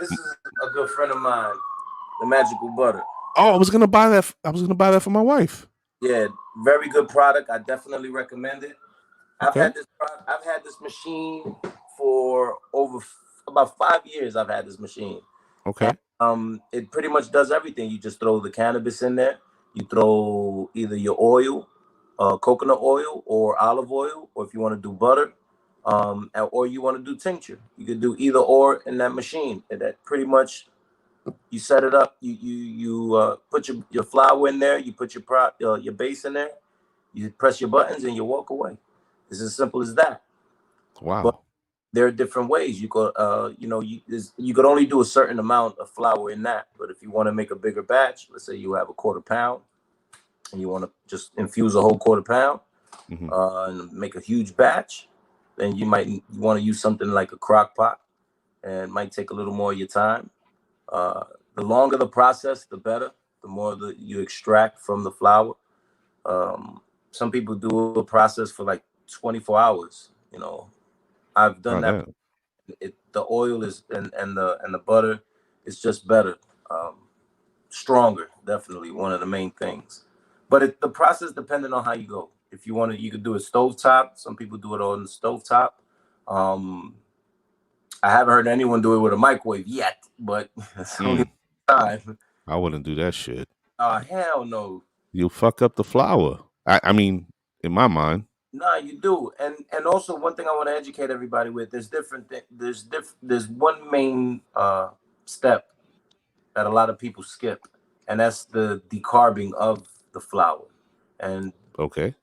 S4: This is a good friend of mine, the Magical Butter.
S1: Oh, I was gonna buy that. For my wife.
S4: Yeah, very good product. I definitely recommend it.
S1: Okay.
S4: I've had this machine for over about 5 years. I've had this machine.
S1: Okay.
S4: And, it pretty much does everything. You just throw the cannabis in there. You throw either your oil, coconut oil or olive oil, or if you want to do butter, or you want to do tincture. You could do either or in that machine. And that pretty much, you set it up. You put your flour in there. You put your base in there. You press your buttons and you walk away. It's as simple as that. But
S1: Wow.
S4: there are different ways. You could you could only do a certain amount of flour in that. But if you want to make a bigger batch, let's say you have a quarter pound and you want to just infuse a whole quarter pound,
S1: Hmm.
S4: and make a huge batch, then you want to use something like a crock pot, and it might take a little more of your time. Uh, the longer the process, the better. The more that you extract from the flour. Um, some people do a process for like 24 hours. I've done
S1: Oh,
S4: that.
S1: that.
S4: The oil is and the butter is just better, um, stronger. Definitely one of the main things. But the process depending on how you go. If you want to, you could do it stovetop. Some people do it on the stovetop. Um, I haven't heard anyone do it with a microwave yet, but it's only time.
S1: I wouldn't do that shit.
S4: Hell no.
S1: You'll fuck up the flour. I mean, in my mind.
S4: Nah, you do, and also one thing I want to educate everybody with: there's different. There's one main step that a lot of people skip, and that's the decarbing of the flour. And
S1: Okay.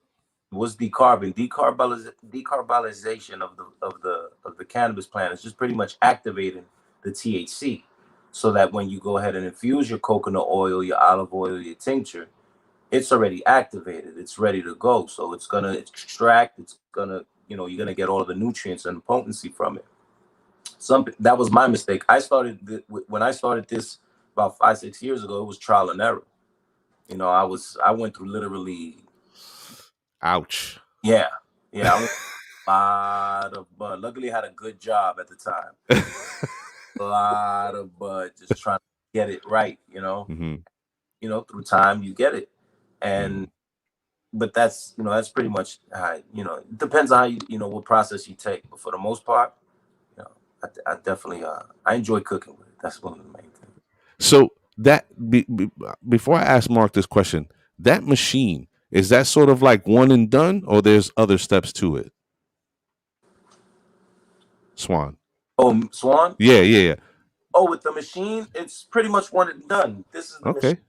S4: what's decarbing? Decarbonization of the cannabis plant is just pretty much activating the THC, so that when you go ahead and infuse your coconut oil, your olive oil, your tincture, it's already activated. It's ready to go. So it's gonna extract. It's gonna, you're gonna get all of the nutrients and potency from it. That was my mistake. When I started this about 5-6 years ago. It was trial and error. I went through literally,
S1: Ouch.
S4: yeah, I went through a lot of bud. Luckily, I had a good job at the time. A lot of bud, just trying to get it right.
S1: Hmm.
S4: Through time you get it, and
S1: Mm.
S4: but that's pretty much how, it depends on how what process you take. But for the most part, you know, I definitely I enjoy cooking with it. That's one of the main things.
S1: So before I ask Mark this question, that machine, is that sort of like one and done, or there's other steps to it? Swan.
S4: Oh, Swan.
S1: Yeah, yeah, yeah.
S4: Oh, with the machine, it's pretty much one and done. This is the machine.
S1: Okay.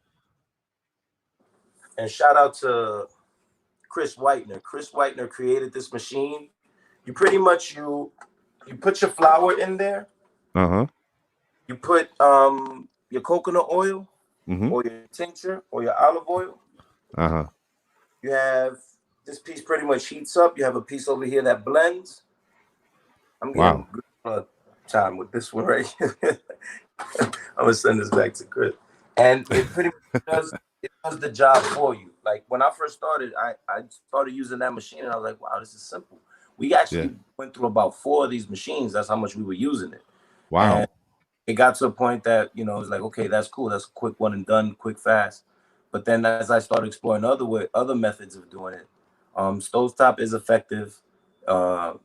S4: And shout out to Chris Whitener. Chris Whitener created this machine. You pretty much you put your flour in there.
S1: Uh huh.
S4: You put your coconut oil
S1: Mm-hmm.
S4: or your tincture or your olive oil.
S1: Uh huh.
S4: You have this piece pretty much heats up. You have a piece over here that blends. I'm getting
S1: Wow.
S4: good time with this one right here. I'm gonna send this back to Chris. And it pretty much does the job for you. Like when I first started, I started using that machine and I was like, wow, this is simple. We
S1: Yeah.
S4: actually went through about 4 of these machines. That's how much we were using it. And
S1: Wow.
S4: it got to a point that, it's like, okay, that's cool. That's a quick one and done, quick, fast. But then as I started exploring other methods of doing it, stovetop is effective. You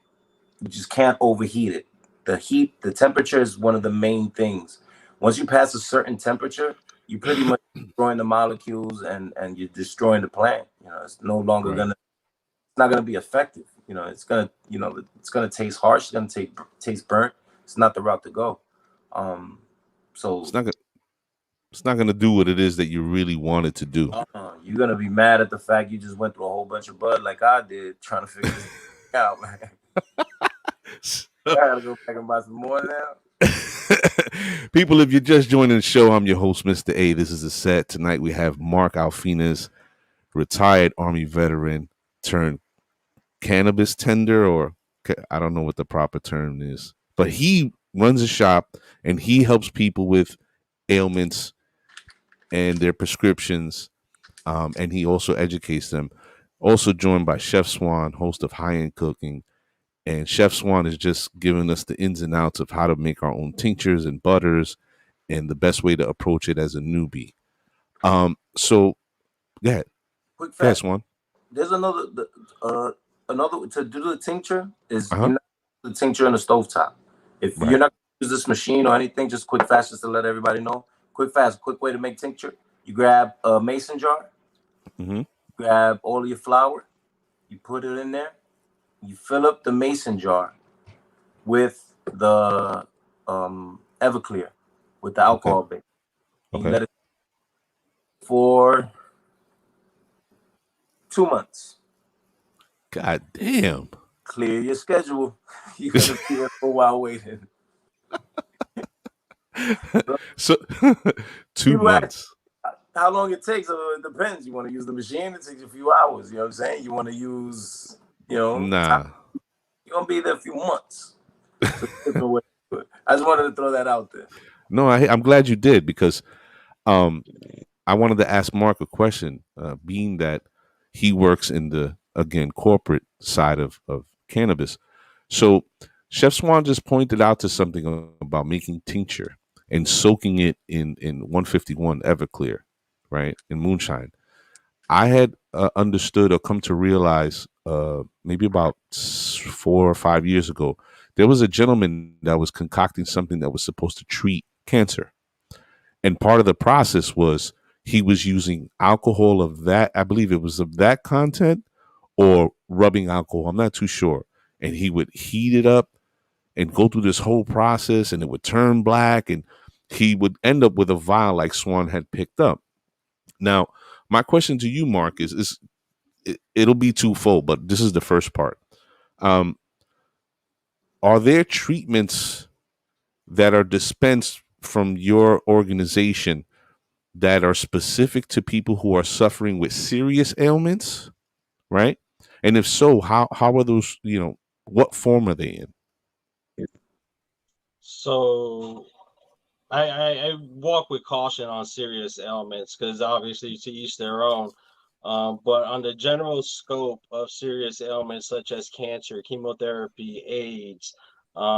S4: just can't overheat it. The temperature is one of the main things. Once you pass a certain temperature, you pretty much destroying the molecules and you're destroying the plant. It's no longer
S1: Right.
S4: it's not gonna be effective. It's gonna taste harsh. It's gonna taste burnt. It's not the route to go. So
S1: It's not. It's not going to do what it is that you really want it to do.
S4: you're gonna be mad at the fact you just went through a whole bunch of bud like I did, trying to figure this out, man. I gotta go back and buy some more now.
S1: People, if you're just joining the show, I'm your host, Mr. A. This is a set. Tonight we have Marc Alfinez, retired Army veteran turned cannabis tender, or I don't know what the proper term is, but he runs a shop and he helps people with ailments and their prescriptions, and he also educates them. Also joined by Chef Swan, host of High End Cooking. And Chef Swan is just giving us the ins and outs of how to make our own tinctures and butters and the best way to approach it as a newbie. So go ahead.
S4: Quick
S1: Go ahead,
S4: fact.
S1: Swan.
S4: There's another to do the tincture is
S1: Uh-huh.
S4: you're not the tincture in the stovetop. If
S1: Right.
S4: you're not gonna use this machine or anything, just quick fast, just to let everybody know. Quick way to make tincture. You grab a mason jar,
S1: Mm-hmm.
S4: grab all of your flour, You put it in there. You fill up the mason jar with the Everclear, with the
S1: Okay.
S4: alcohol base. And you
S1: Okay.
S4: let it for 2 months.
S1: God damn.
S4: Clear your schedule. You're gonna be there for a while waiting. So
S1: So 2
S4: people ask
S1: months.
S4: how long it takes. It depends. You want to use the machine, it takes a few hours. You know what I'm saying? You want to use, time,
S1: Nah.
S4: you're gonna be there a few months. So different way. But I just wanted to throw that out there.
S1: No, I'm glad you did because um I wanted to ask Mark a question, being that he works in the, again, corporate side of cannabis. So Chef Swan just pointed out to something about making tincture and soaking it in 151 Everclear, right, in moonshine. I had understood or come to realize maybe about 4 or 5 years ago, there was a gentleman that was concocting something that was supposed to treat cancer, and part of the process was he was using alcohol of that, I believe it was of that content, or rubbing alcohol, I'm not too sure, and he would heat it up and go through this whole process, and it would turn black, and he would end up with a vial like Swan had picked up. Now my question to you, Mark, is it'll be twofold, but this is the first part. um are there treatments that are dispensed from your organization that are specific to people who are suffering with serious ailments, right? And if so, how are those? What form are they in?
S3: So I walk with caution on serious ailments because obviously to each their own. But on the general scope of serious ailments such as cancer, chemotherapy, AIDS,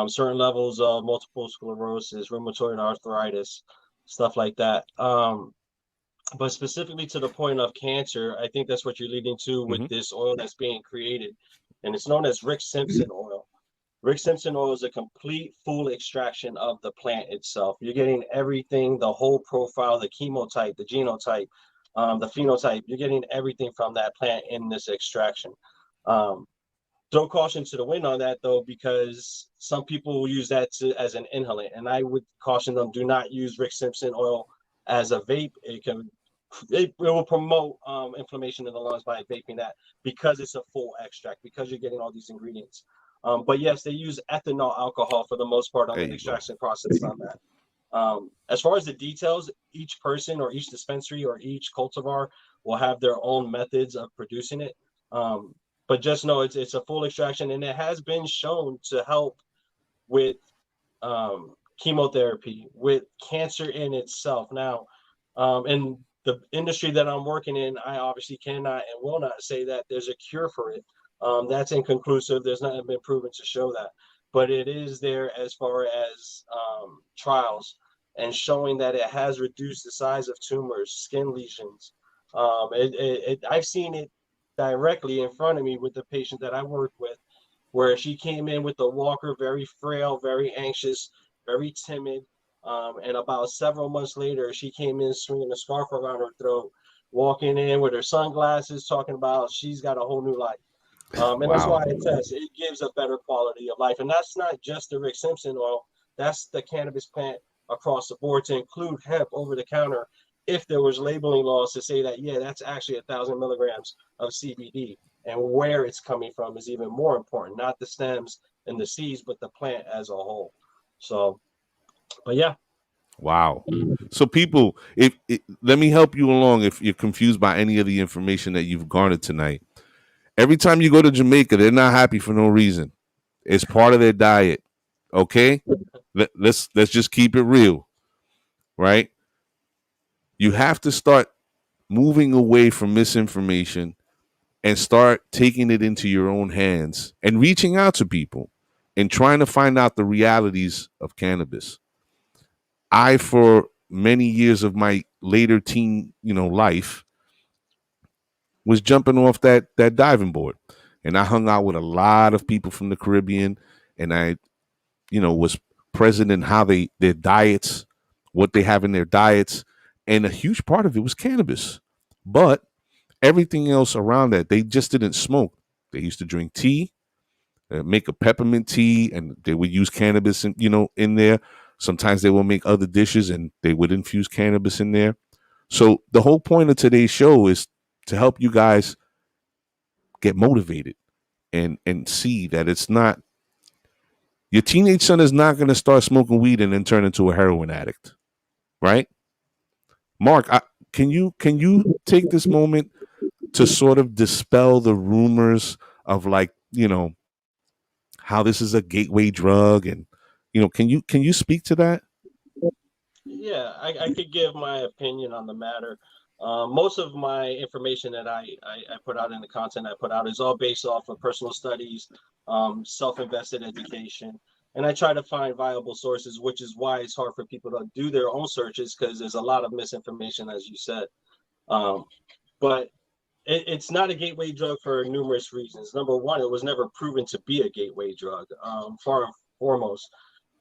S3: certain levels of multiple sclerosis, rheumatoid arthritis, stuff like that. But specifically to the point of cancer, I think that's what you're leading to with
S1: Hmm.
S3: this oil that's being created, and it's known as Rick Simpson oil. Rick Simpson oil is a complete full extraction of the plant itself. You're getting everything, the whole profile, the chemotype, the genotype, the phenotype. You're getting everything from that plant in this extraction. Um, Throw caution to the wind on that though, because some people will use that as an inhalant, and I would caution them: do not use Rick Simpson oil as a vape. It will promote inflammation in the lungs by vaping that, because it's a full extract, because you're getting all these ingredients. But yes, they use ethanol alcohol for the most part on
S1: There
S3: the
S1: you go.
S3: extraction process on that. As far as the details, each person or each dispensary or each cultivar will have their own methods of producing it. Um, but just know it's a full extraction, and it has been shown to help with chemotherapy, with cancer in itself. Now, in the industry that I'm working in, I obviously cannot and will not say that there's a cure for it. That's inconclusive. There's nothing been proven to show that, but it is there as far as trials and showing that it has reduced the size of tumors, skin lesions. I've seen it directly in front of me with the patient that I work with, where she came in with a walker, very frail, very anxious, very timid. And about several months later, she came in swinging a scarf around her throat, walking in with her sunglasses, talking about she's got a whole new life. And that's why
S1: Wow.
S3: I test. It gives a better quality of life. And that's not just the Rick Simpson oil, that's the cannabis plant across the board, to include hemp over the counter. If there was labeling laws to say that, yeah, that's actually 1,000 milligrams of CBD, and where it's coming from is even more important, not the stems and the seeds, but the plant as a whole. So, but yeah.
S1: Wow. So people, let me help you along if you're confused by any of the information that you've garnered tonight. Every time you go to Jamaica, they're not happy for no reason. It's part of their diet. Okay? Let's just keep it real, right? You have to start moving away from misinformation and start taking it into your own hands and reaching out to people and trying to find out the realities of cannabis. I, for many years of my later teen, life, was jumping off that diving board, and I hung out with a lot of people from the Caribbean, and I, was present in how their diets, what they have in their diets, and a huge part of it was cannabis, but everything else around that, they just didn't smoke. They used to drink tea, make a peppermint tea, and they would use cannabis, in there. Sometimes they will make other dishes, and they would infuse cannabis in there. So the whole point of today's show is to help you guys get motivated and see that it's not your teenage son is not going to start smoking weed and then turn into a heroin addict, right? Mark, can you take this moment to sort of dispel the rumors of, like, how this is a gateway drug, and can you speak to that?
S3: Yeah, I could give my opinion on the matter. Most of my information that I put out in the content I put out is all based off of personal studies, self-invested education, and I try to find viable sources, which is why it's hard for people to do their own searches because there's a lot of misinformation, as you said. Um, but it's not a gateway drug for numerous reasons. Number one, it was never proven to be a gateway drug, far and foremost.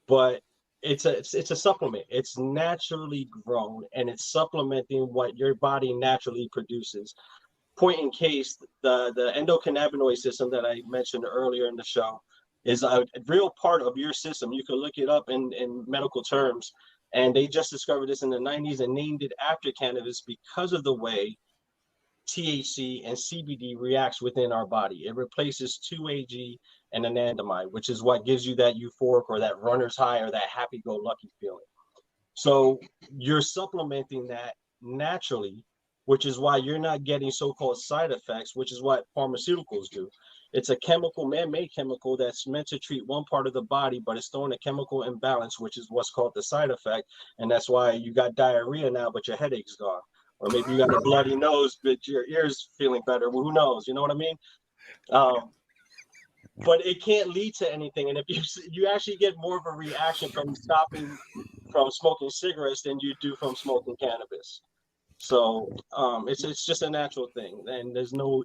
S3: But it's a supplement. It's naturally grown, and it's supplementing what your body naturally produces. Point in case, the endocannabinoid system that I mentioned earlier in the show is a real part of your system. You can look it up in medical terms, and they just discovered this in the 90s and named it after cannabis because of the way THC and CBD reacts within our body. It replaces 2-AG and anandamide, which is what gives you that euphoric or that runner's high or that happy-go-lucky feeling. So you're supplementing that naturally, which is why you're not getting so-called side effects, which is what pharmaceuticals do. It's a chemical, man-made chemical that's meant to treat one part of the body, but it's throwing a chemical imbalance, which is what's called the side effect. And that's why you got diarrhea now, but your headache's gone. Or maybe you got a bloody nose, but your ear's feeling better. Well, who knows? You know what I mean? Um, but it can't lead to anything. And if you actually get more of a reaction from stopping from smoking cigarettes than you do from smoking cannabis. So it's just a natural thing, and there's no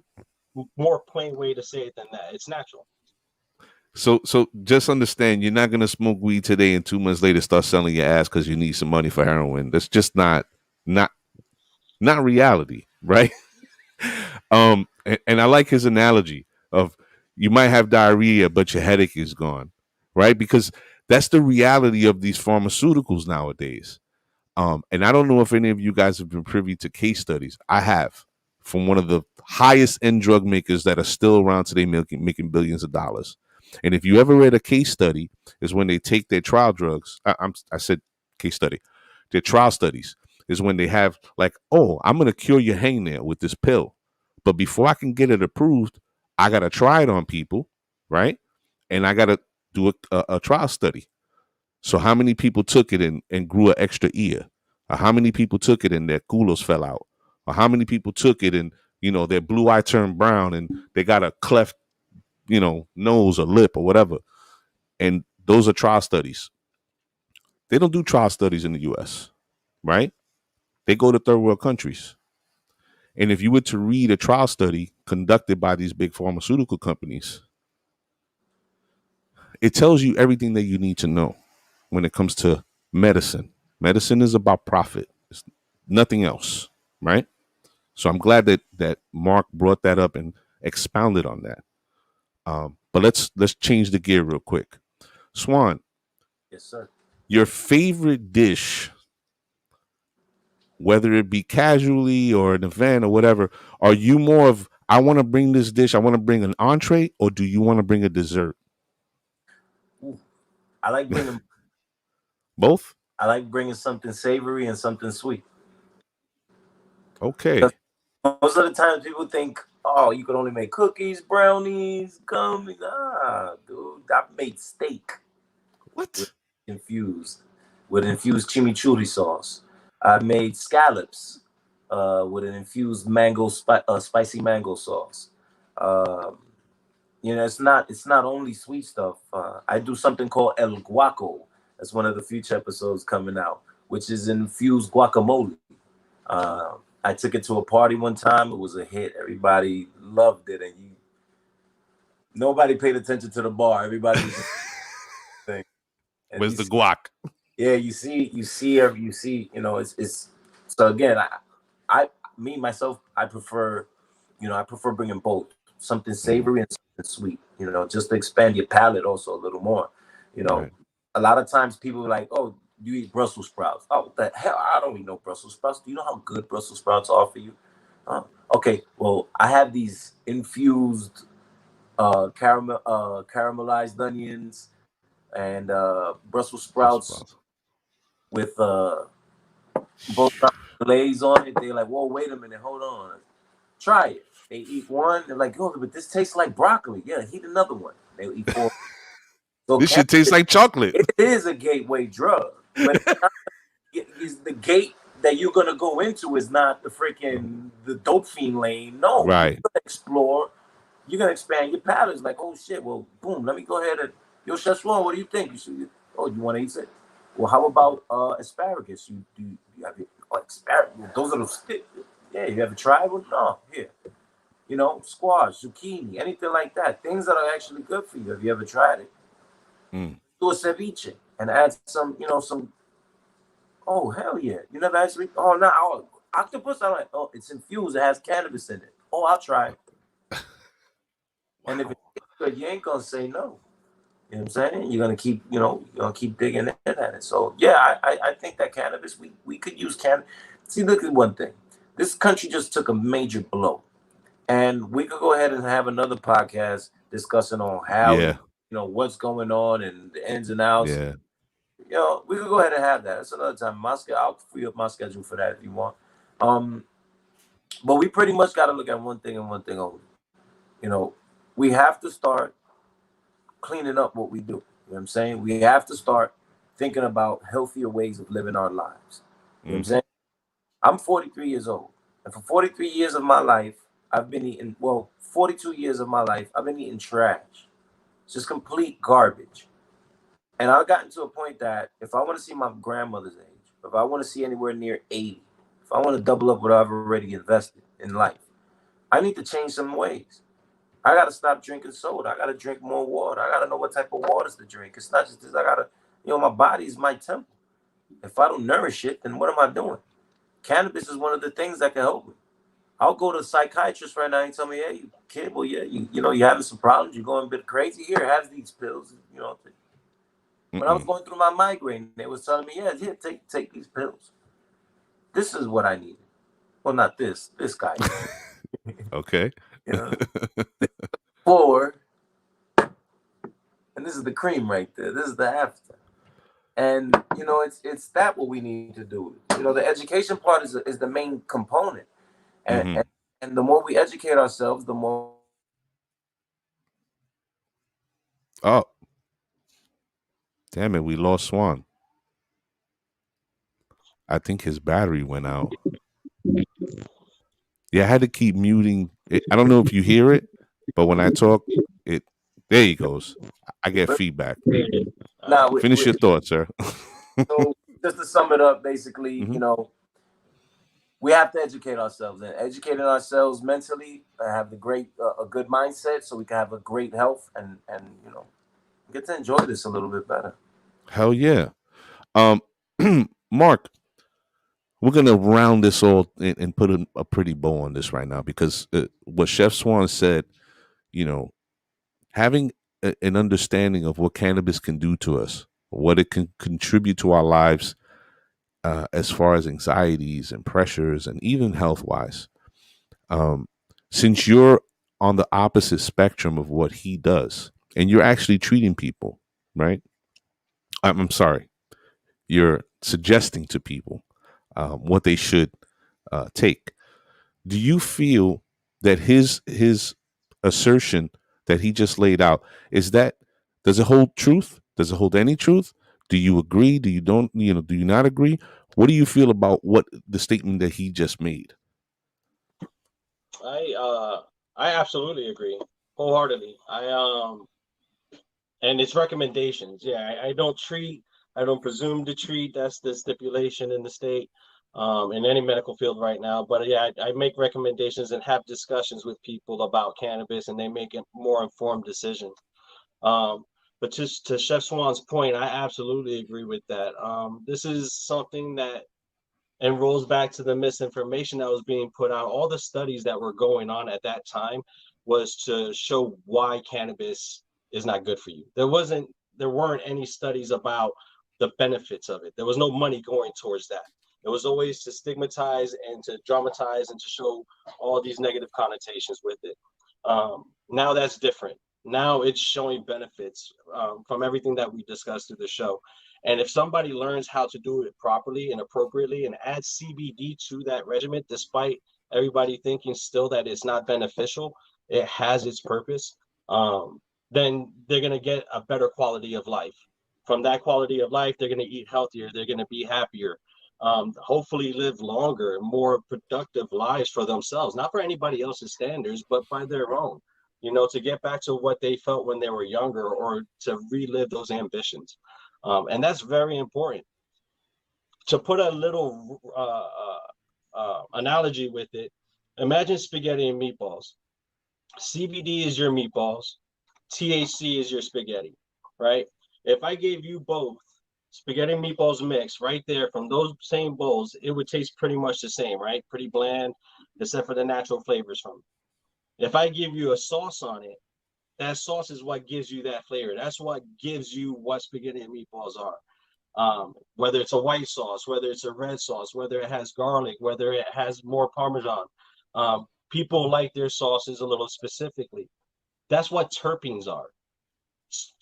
S3: more plain way to say it than that. It's natural.
S1: So just understand, you're not gonna smoke weed today and 2 months later start selling your ass because you need some money for heroin. That's just not not reality, right? And I like his analogy of you might have diarrhea, but your headache is gone, right? Because that's the reality of these pharmaceuticals nowadays. And I don't know if any of you guys have been privy to case studies. I have, from one of the highest end drug makers that are still around today, making billions of dollars. And if you ever read a case study, is when they take their trial drugs. I said case study. Their trial studies is when they have, like, oh, I'm going to cure your hangnail with this pill. But before I can get it approved, I got to try it on people, right? And I got to do a trial study. So how many people took it and grew an extra ear? Or how many people took it and their culos fell out? Or how many people took it and, their blue eye turned brown and they got a cleft, nose or lip or whatever? And those are trial studies. They don't do trial studies in the US, right? They go to third world countries. And if you were to read a trial study conducted by these big pharmaceutical companies, it tells you everything that you need to know when it comes to medicine. Medicine is about profit. It's nothing else, right? So I'm glad that Mark brought that up and expounded on that. But let's change the gear real quick. Swan,
S4: Yes, sir.
S1: your favorite dish, whether it be casually or an event or whatever, are you more of, I want to bring this dish, I want to bring an entree, or do you want to bring a dessert?
S4: Ooh, I like bringing
S1: Both?
S4: I like bringing something savory and something sweet.
S1: Okay.
S4: Most of the times people think, oh, you could only make cookies, brownies, gummies. Ah, dude, I made steak
S1: What?
S4: infused with infused chimichurri sauce. I made scallops with an infused spicy mango sauce. Um, it's not only sweet stuff. I do something called el guaco. That's one of the future episodes coming out, which is infused guacamole. I took it to a party one time. It was a hit. Everybody loved it, and nobody paid attention to the bar. Everybody was thing.
S1: Where's the guac?
S4: Yeah, you see. It's so again. Me myself, I prefer bringing both. something savory and something sweet, you know, just to expand your palate also a little more. You know,
S1: Right.
S4: a lot of times people are like, oh, you eat Brussels sprouts. Oh, what the hell? I don't eat no Brussels sprouts. Do you know how good Brussels sprouts are for you? Okay, well, I have these infused caramelized onions and Brussels
S1: Brussels
S4: sprouts
S1: sprouts.
S4: with both glaze on it. They're like, whoa, wait a minute, hold on. Try it. They eat one, they're like, oh, but this tastes like broccoli. Yeah, eat another one. They'll eat four. So
S1: This shit tastes
S4: cannabis,
S1: like chocolate.
S4: it is a gateway drug, but is the gate that you're gonna go into is not the freaking the dope fiend lane. No, you're
S1: Right.
S4: gonna explore. You're gonna expand your palates. Like, oh shit, well, boom. Let me go ahead and yo, Chef Swan, what do you think? You should. Oh, you want to eat it? Well, how about asparagus? You have asparagus? Those are the stick. Yeah, you ever tried one? No, here. You know, squash, zucchini, anything like that. Things that are actually good for you. Have you ever tried it?
S1: Mm.
S4: Do a ceviche and add some, you know, some. Oh hell yeah! You never actually. Oh no, oh, octopus. I'm like, oh, it's infused. It has cannabis in it. Oh, I'll try it. And if
S1: Wow.
S4: it's good, you ain't gonna say no. You know what I'm saying? You're gonna keep, you know, you're gonna keep digging in at it. So yeah, I think that cannabis, we could use cannabis. See, look at one thing. This country just took a major blow. And we could go ahead and have another podcast discussing on how,
S1: Yeah.
S4: you know, what's going on and the ins and outs.
S1: Yeah.
S4: You know, we could go ahead and have that. That's another time. I'll free up my schedule for that if you want. Um, but we pretty much got to look at one thing and one thing only. You know, we have to start cleaning up what we do. You know what I'm saying? We have to start thinking about healthier ways of living our lives. You know what I'm
S1: Mm-hmm.
S4: saying? I'm 43 years old. And for 43 years of my life, I've been eating, well, 42 years of my life, I've been eating trash. It's just complete garbage. And I've gotten to a point that if I want to see my grandmother's age, if I want to see anywhere near 80, if I want to double up what I've already invested in life, I need to change some ways. I got to stop drinking soda. I got to drink more water. I got to know what type of waters to drink. It's not just this. I got to, you know, my body is my temple. If I don't nourish it, then what am I doing? Cannabis is one of the things that can help me. I'll go to a psychiatrist right now and tell me, hey, you kid, well, yeah, you know, you're having some problems. You're going a bit crazy. Here, have these pills. You know, when I was
S1: Mm-mm.
S4: going through my migraine, they was telling me, yeah, here, take these pills. This is what I needed. Well, not this. This guy needed.
S1: Okay.
S4: You know, for, and this is the cream right there. This is the after. And you know, it's that what we need to do. You know, the education part is the main component. And,
S1: Mm-hmm.
S4: and and the more we educate ourselves, the more
S1: Oh, damn it. We lost Swan. I think his battery went out. Yeah, I had to keep muting it. I don't know if you hear it, but when I talk, it there he goes. I get feedback.
S4: now
S1: Finish your thought, sir.
S4: so just to sum it up, basically,
S1: Hmm.
S4: you know, we have to educate ourselves and educating ourselves mentally, have the great a good mindset, so we can have a great health and you know get to enjoy this a little bit better.
S1: Hell yeah. Um, Mark, we're gonna round this all and put a pretty bow on this right now because what Chef Swan said, you know, having an understanding of what cannabis can do to us, what it can contribute to our lives, as far as anxieties and pressures, and even health wise. Um, since you're on the opposite spectrum of what he does, and you're actually treating people, right? I'm sorry, you're suggesting to people what they should take. Do you feel that his assertion that he just laid out is that does it hold truth? Does it hold any truth? Do you agree? Do you don't? You know? Do you not agree? What do you feel about what the statement that he just made?
S3: I I absolutely agree wholeheartedly. And it's recommendations. Yeah, I don't treat. I don't presume to treat. That's the stipulation in the state, in any medical field right now. But yeah, I make recommendations and have discussions with people about cannabis, and they make a more informed decision. Um, but just to Chef Swan's point, I absolutely agree with that. This is something that and rolls back to the misinformation that was being put out. All the studies that were going on at that time was to show why cannabis is not good for you. There weren't any studies about the benefits of it. There was no money going towards that. It was always to stigmatize and to dramatize and to show all these negative connotations with it. Now that's different. Now it's showing benefits from everything that we discussed through the show. And if somebody learns how to do it properly and appropriately and add CBD to that regimen, despite everybody thinking still that it's not beneficial, it has its purpose, then they're going to get a better quality of life. From that quality of life, they're going to eat healthier. They're going to be happier. Hopefully live longer, more productive lives for themselves, not for anybody else's standards, but by their own, to get back to what they felt when they were younger or to relive those ambitions. And that's very important. To put a little analogy with it, imagine spaghetti and meatballs. CBD is your meatballs, THC is your spaghetti, right? If I gave you both spaghetti and meatballs mix right there from those same bowls, it would taste pretty much the same, right? Pretty bland, except for the natural flavors from it. If I give you a sauce on it, that sauce is what gives you that flavor. That's what gives you what spaghetti and meatballs are. Whether it's a white sauce, whether it's a red sauce, whether it has garlic, whether it has more Parmesan. People like their sauces a little specifically. That's what terpenes are.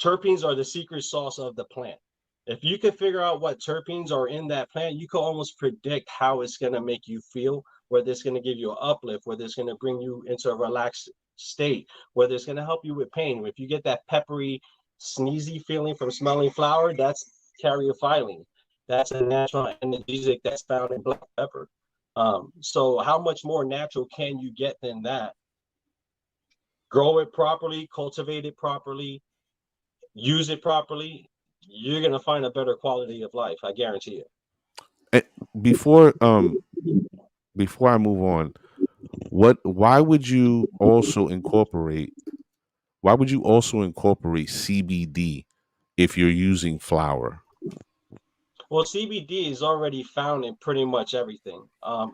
S3: Terpenes are the secret sauce of the plant. If you can figure out what terpenes are in that plant, you can almost predict how it's going to make you feel, whether it's going to give you an uplift, whether it's going to bring you into a relaxed state, whether it's going to help you with pain. If you get that peppery, sneezy feeling from smelling flour, that's caryophyllene. That's a natural analgesic that's found in black pepper. So how much more natural can you get than that? Grow it properly, cultivate it properly, use it properly. You're going to find a better quality of life. I guarantee it.
S1: Before I move on, why would you also incorporate CBD if you're using flour?
S3: Well, CBD is already found in pretty much everything,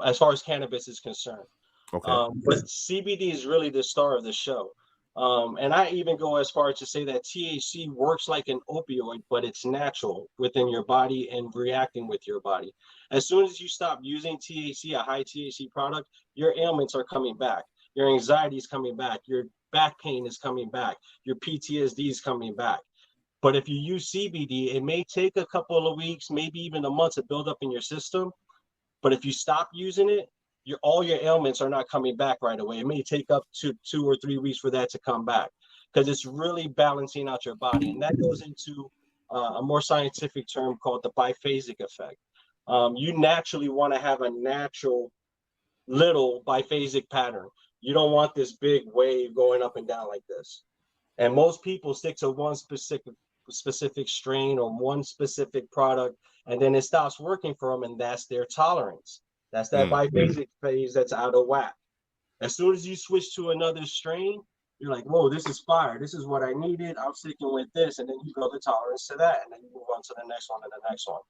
S3: as far as cannabis is concerned.
S1: Okay.
S3: But CBD is really the star of the show. And I even go as far as to say that THC works like an opioid, but it's natural within your body and reacting with your body. As soon as you stop using THC, a high THC product, your ailments are coming back. Your anxiety is coming back. Your back pain is coming back. Your PTSD is coming back. But if you use CBD, it may take a couple of weeks, maybe even a month to build up in your system. But if you stop using it, all your ailments are not coming back right away. It may take up to 2 or 3 weeks for that to come back because it's really balancing out your body. And that goes into a more scientific term called the biphasic effect. You naturally want to have a natural little biphasic pattern. You don't want this big wave going up and down like this. And most people stick to one specific strain or one specific product, and then it stops working for them, and that's their tolerance. That's that biphasic phase that's out of whack. As soon as you switch to another strain, you're like, whoa, this is fire. This is what I needed. I'm sticking with this. And then you build a tolerance to that. And then you move on to the next one and the next one.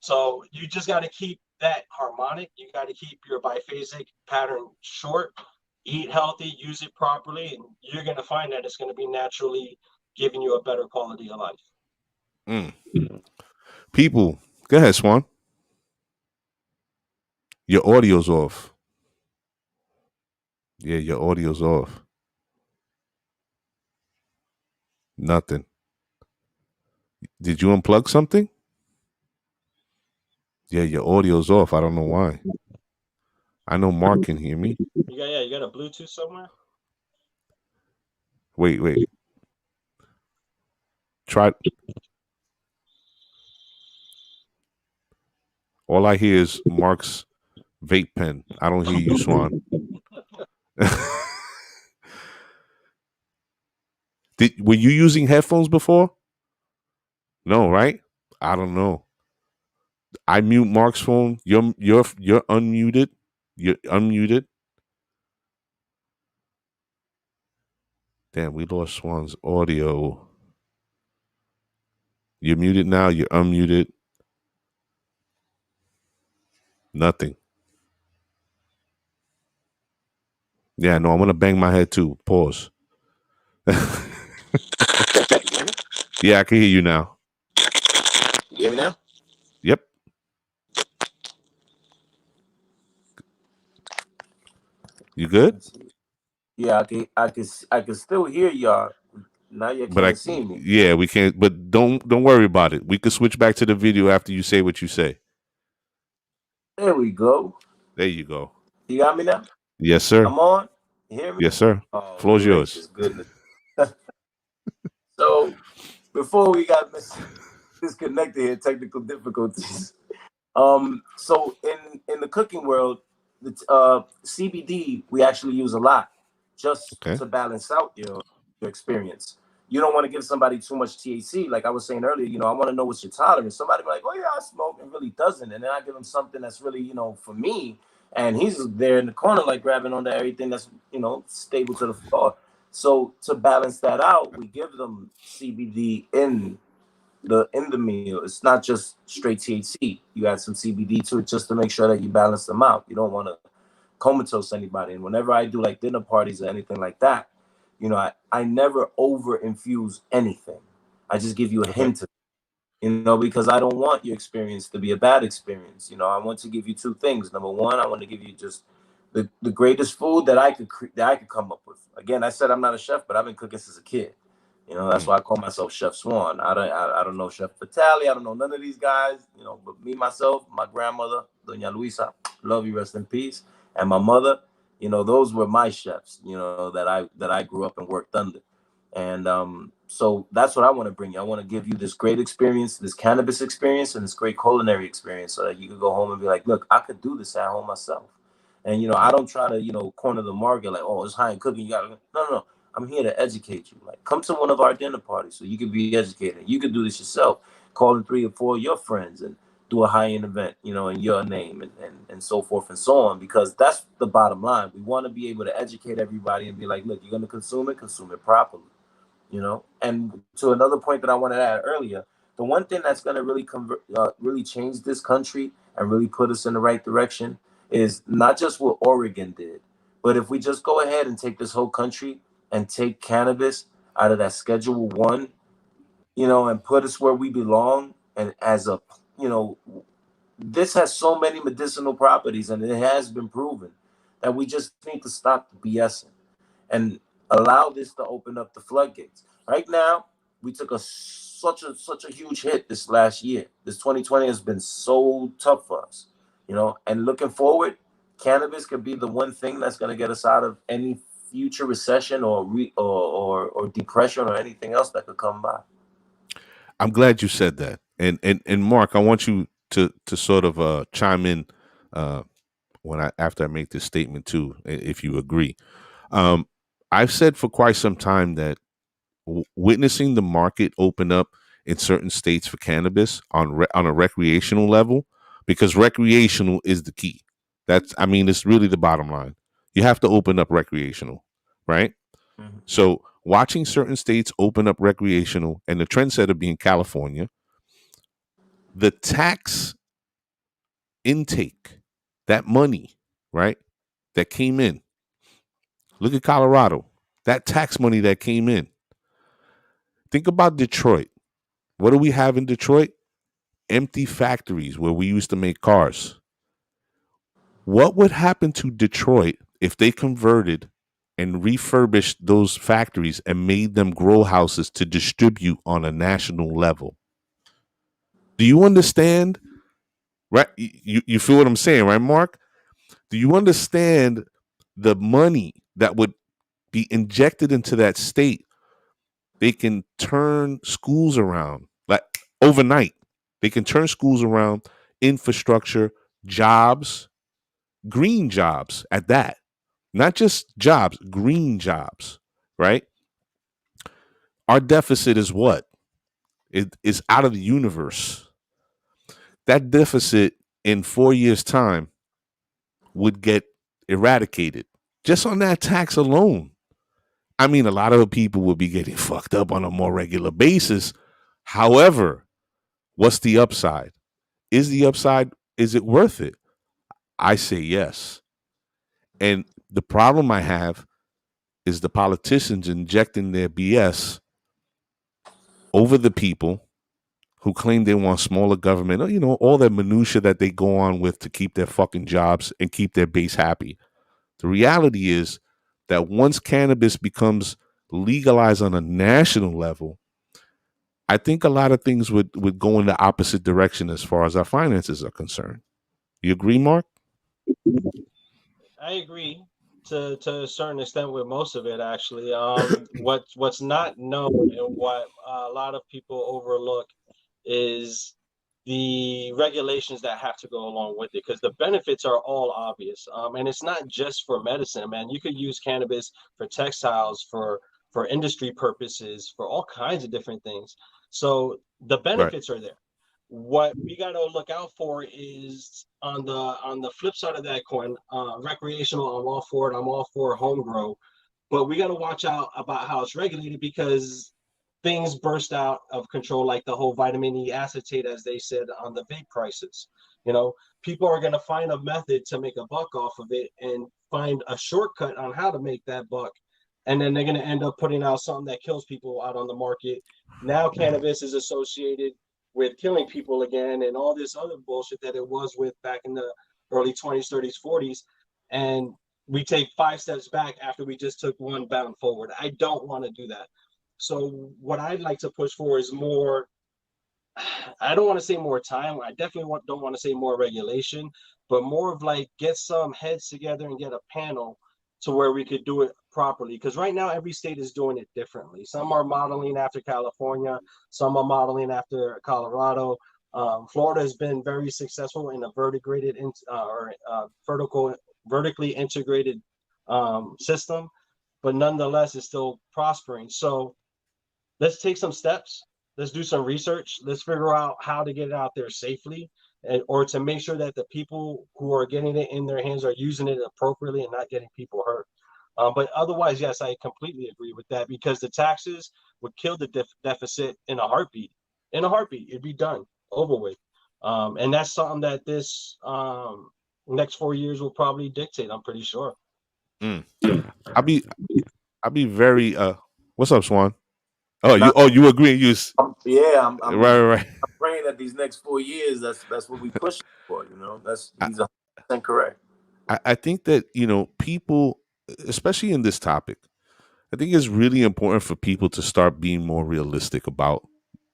S3: So you just got to keep that harmonic. You got to keep your biphasic pattern short, eat healthy, use it properly, and you're going to find that it's going to be naturally giving you a better quality of life.
S1: People, go ahead, Swan. Your audio's off. Yeah, your audio's off. Nothing. Did you unplug something? Yeah, your audio's off. I don't know why. I know Marc can hear me.
S3: You got a Bluetooth somewhere?
S1: Wait. Try. All I hear is Marc's vape pen. I don't hear you, Swan. Were you using headphones before? No, right? I don't know. I mute Marc's phone. You're unmuted. You're unmuted. Damn, we lost Swan's audio. You're muted now. You're unmuted. Nothing. Yeah, no, I'm gonna bang my head too. Pause.
S2: Check, check. You hear me?
S1: Yeah, I can hear you now.
S2: You hear me now?
S1: Yep. You good?
S4: Let's see. Yeah, I can still hear y'all. Now you
S1: But
S4: can't see me.
S1: yeah, we can't. But don't worry about it. We could switch back to the video after you say what you say.
S4: There we go.
S1: There you go.
S4: You got me now?
S1: Yes, sir.
S4: I'm on. You hear me?
S1: Yes, sir.
S4: Oh,
S1: Floor's yours.
S4: gracious goodness. So before we got disconnected here, technical difficulties. So in the cooking world, the CBD we actually use a lot just
S1: Okay.
S4: to balance out your experience. You don't want to give somebody too much THC. Like I was saying earlier, I want to know what's your tolerance. Somebody be like, oh yeah, I smoke, and really doesn't. And then I give them something that's really, for me, and he's there in the corner like grabbing onto everything that's, stable to the floor. So to balance that out, we give them CBD in the meal. It's not just straight THC. You add some CBD to it just to make sure that you balance them out. You don't want to comatose anybody. And whenever I do like dinner parties or anything like that, I never over infuse anything. I just give you a
S1: Okay.
S4: hint of because I don't want your experience to be a bad experience. I want to give you two things. Number one, I want to give you just the greatest food that I could come up with. Again, I said I'm not a chef, but I've been cooking since a kid. That's
S1: Mm.
S4: why I call myself Chef Swan. I don't know Chef Vitale. I don't know none of these guys. But me myself, my grandmother, Doña Luisa, love you, rest in peace, and my mother. Those were my chefs. That I grew up and worked under. And so that's what I want to bring you. I want to give you this great experience, this cannabis experience, and this great culinary experience, so that you could go home and be like, look, I could do this at home myself. And I don't try to corner the market like, oh, it's high end cooking. You got no. I'm here to educate you. Like, come to one of our dinner parties so you can be educated. You can do this yourself. Call in 3 or 4 of your friends and do a high end event, in your name and so forth and so on, because that's the bottom line. We want to be able to educate everybody and be like, look, you're going to consume it properly. And to another point that I wanted to add earlier, the one thing that's going to really change this country and really put us in the right direction is not just what Oregon did, but if we just go ahead and take this whole country and take cannabis out of that Schedule 1, and put us where we belong, and you know this has so many medicinal properties, and it has been proven that we just need to stop the BSing and allow this to open up the floodgates. Right now, we took such a huge hit this last year. This 2020 has been so tough for us, and looking forward, cannabis could be the one thing that's going to get us out of any future recession or depression or anything else that could come by.
S1: I'm glad you said that. And Mark, I want you to sort of chime in uh, after I make this statement too, if you agree. Um, I've said for quite some time that witnessing the market open up in certain states for cannabis on a recreational level, because recreational is the key. I mean, it's really the bottom line. You have to open up recreational, right?
S4: Mm-hmm.
S1: So watching certain states open up recreational, and the trendsetter being California, the tax intake, that money, right, that came in. Look at Colorado, that tax money that came in. Think about Detroit. What do we have in Detroit? Empty factories where we used to make cars. What would happen to Detroit if they converted and refurbished those factories and made them grow houses to distribute on a national level? Do you understand? Right? You feel what I'm saying, right, Mark? Do you understand the money that would be injected into that state? They can turn schools around like overnight. They can turn schools around, infrastructure, jobs, green jobs at that. Not just jobs, green jobs, right? Our deficit is what? It is out of the universe. That deficit in 4 years' time would get eradicated just on that tax alone. I mean, a lot of people would be getting fucked up on a more regular basis. However, what's the upside? Is it worth it? I say yes. And The problem I have is the politicians injecting their BS over the people who claim they want smaller government, all that minutia that they go on with to keep their fucking jobs and keep their base happy. The reality is that once cannabis becomes legalized on a national level, I think a lot of things would go in the opposite direction as far as our finances are concerned. You agree, Mark?
S3: I agree to a certain extent with most of it. Actually, what's not known and what a lot of people overlook is the regulations that have to go along with it, because the benefits are all obvious. And it's not just for medicine, man. You could use cannabis for textiles, for industry purposes, for all kinds of different things. So the
S1: Right.
S3: benefits are there. What we got to look out for is on the flip side of that coin. Recreational, I'm all for it. I'm all for home grow, but we got to watch out about how it's regulated, because things burst out of control, like the whole vitamin E acetate, as they said, on the vape prices. You know, people are going to find a method to make a buck off of it and find a shortcut on how to make that buck. And then they're going to end up putting out something that kills people out on the market. Now, cannabis is associated with killing people again and all this other bullshit that it was with back in the early 20s, 30s, 40s. And we take 5 steps back after we just took one bound forward. I don't want to do that. So what I'd like to push for is more, I don't want to say more time. I definitely don't want to say more regulation, but more of like get some heads together and get a panel to where we could do it properly. Because right now, every state is doing it differently. Some are modeling after California, some are modeling after Colorado. Florida has been very successful in a vertically integrated system, but nonetheless, it's still prospering. So let's take some steps. Let's do some research. Let's figure out how to get it out there safely, or to make sure that the people who are getting it in their hands are using it appropriately and not getting people hurt. But otherwise, yes, I completely agree with that, because the taxes would kill the deficit in a heartbeat. In a heartbeat, it'd be done, over with. And that's something that this next 4 years will probably dictate, I'm pretty sure.
S1: Mm. I'll be I'll be very what's up, Swan? Oh,
S4: Now,
S1: you agree?
S4: yeah,
S1: Right, right, right.
S4: I'm praying that these next 4 years, that's what we pushing for. That's
S1: I,
S4: he's 100% correct.
S1: I think that, people, especially in this topic, I think it's really important for people to start being more realistic about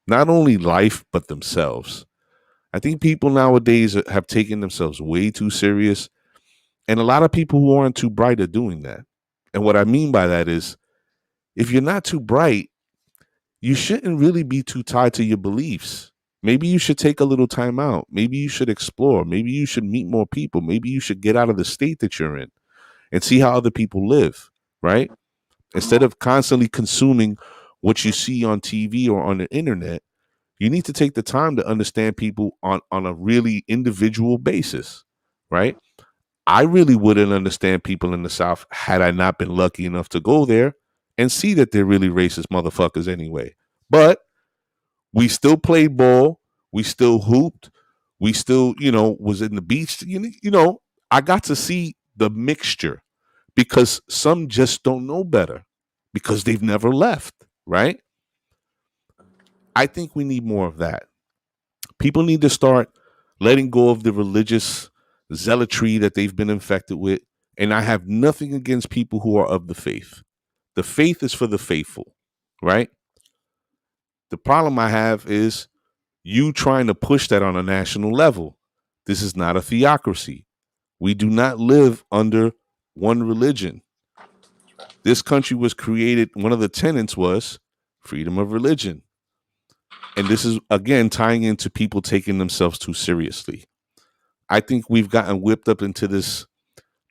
S1: not only life but themselves. I think people nowadays have taken themselves way too serious, and a lot of people who aren't too bright are doing that. And what I mean by that is, if you're not too bright, you shouldn't really be too tied to your beliefs. Maybe you should take a little time out. Maybe you should explore. Maybe you should meet more people. Maybe you should get out of the state that you're in and see how other people live, right? Instead of constantly consuming what you see on TV or on the internet, you need to take the time to understand people on a really individual basis, right? I really wouldn't understand people in the South had I not been lucky enough to go there and see that they're really racist motherfuckers anyway. But we still played ball. We still hooped. We still, was in the beach. I got to see the mixture because some just don't know better because they've never left, right? I think we need more of that. People need to start letting go of the religious zealotry that they've been infected with. And I have nothing against people who are of the faith. The faith is for the faithful, right? The problem I have is you trying to push that on a national level. This is not a theocracy. We do not live under one religion. This country was created, one of the tenets was freedom of religion. And this is, again, tying into people taking themselves too seriously. I think we've gotten whipped up into this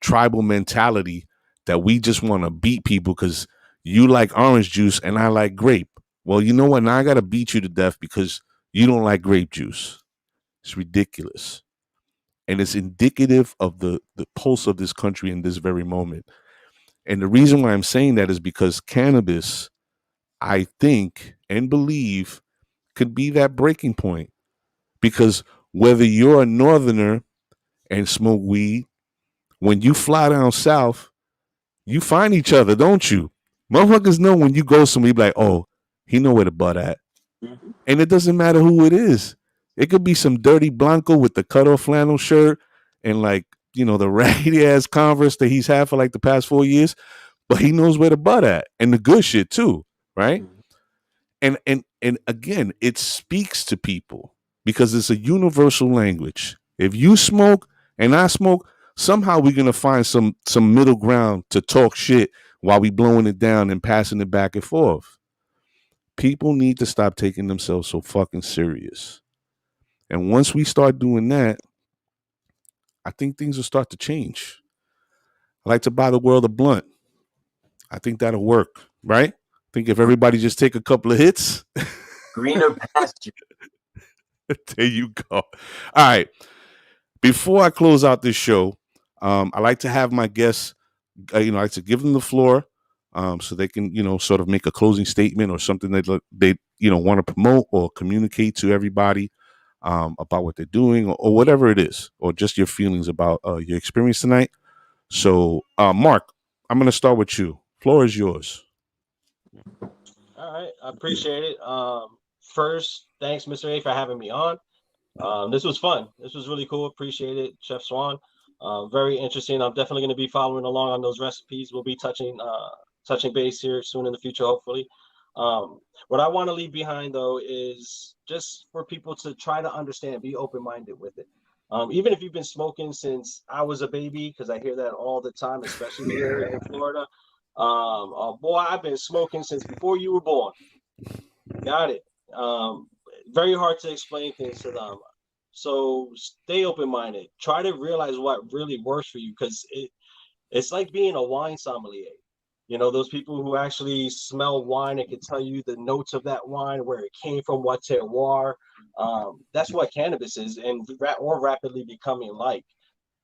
S1: tribal mentality that we just want to beat people because you like orange juice and I like grape. Well, you know what? Now I got to beat you to death because you don't like grape juice. It's ridiculous. And it's indicative of the pulse of this country in this very moment. And the reason why I'm saying that is because cannabis, I think and believe, could be that breaking point. Because whether you're a northerner and smoke weed, when you fly down south, You find each other, don't you? Motherfuckers know when you go somewhere, you be like, oh, he know where the butt at.
S4: Mhm.
S1: And it doesn't matter who it is. It could be some dirty Blanco with the cutoff flannel shirt and like, the raggedy ass Converse that he's had for like the past 4 years, but he knows where the butt at and the good shit too, right?
S4: Mhm.
S1: And again, it speaks to people because it's a universal language. If you smoke and I smoke, somehow we're gonna find some middle ground to talk shit while we blowing it down and passing it back and forth. People need to stop taking themselves so fucking serious. And once we start doing that, I think things will start to change. I like to buy the world a blunt. I think that'll work, right? I think if everybody just take a couple of hits,
S4: Greener pasture.
S1: there you go. All right. Before I close out this show, I like to have my guests, I like to give them the floor, so they can, sort of make a closing statement or something that they want to promote or communicate to everybody about what they're doing or whatever it is, or just your feelings about your experience tonight. So, Marc, I'm going to start with you. Floor is yours.
S3: All right, I appreciate it. First, thanks, Mr. A, for having me on. This was fun. This was really cool. Appreciate it, Chef Swan. Very interesting. I'm definitely going to be following along on those recipes. We'll be touching base here soon in the future, hopefully. What I want to leave behind though is just for people to try to understand, be open minded with it. Even if you've been smoking since I was a baby, because I hear that all the time, especially here in Florida. Boy, I've been smoking since before you were born. Got it. Very hard to explain things to them. So stay open minded. Try to realize what really works for you because it's like being a wine sommelier. Those people who actually smell wine and can tell you the notes of that wine, where it came from, what terroir. That's what cannabis is, and or rapidly becoming like.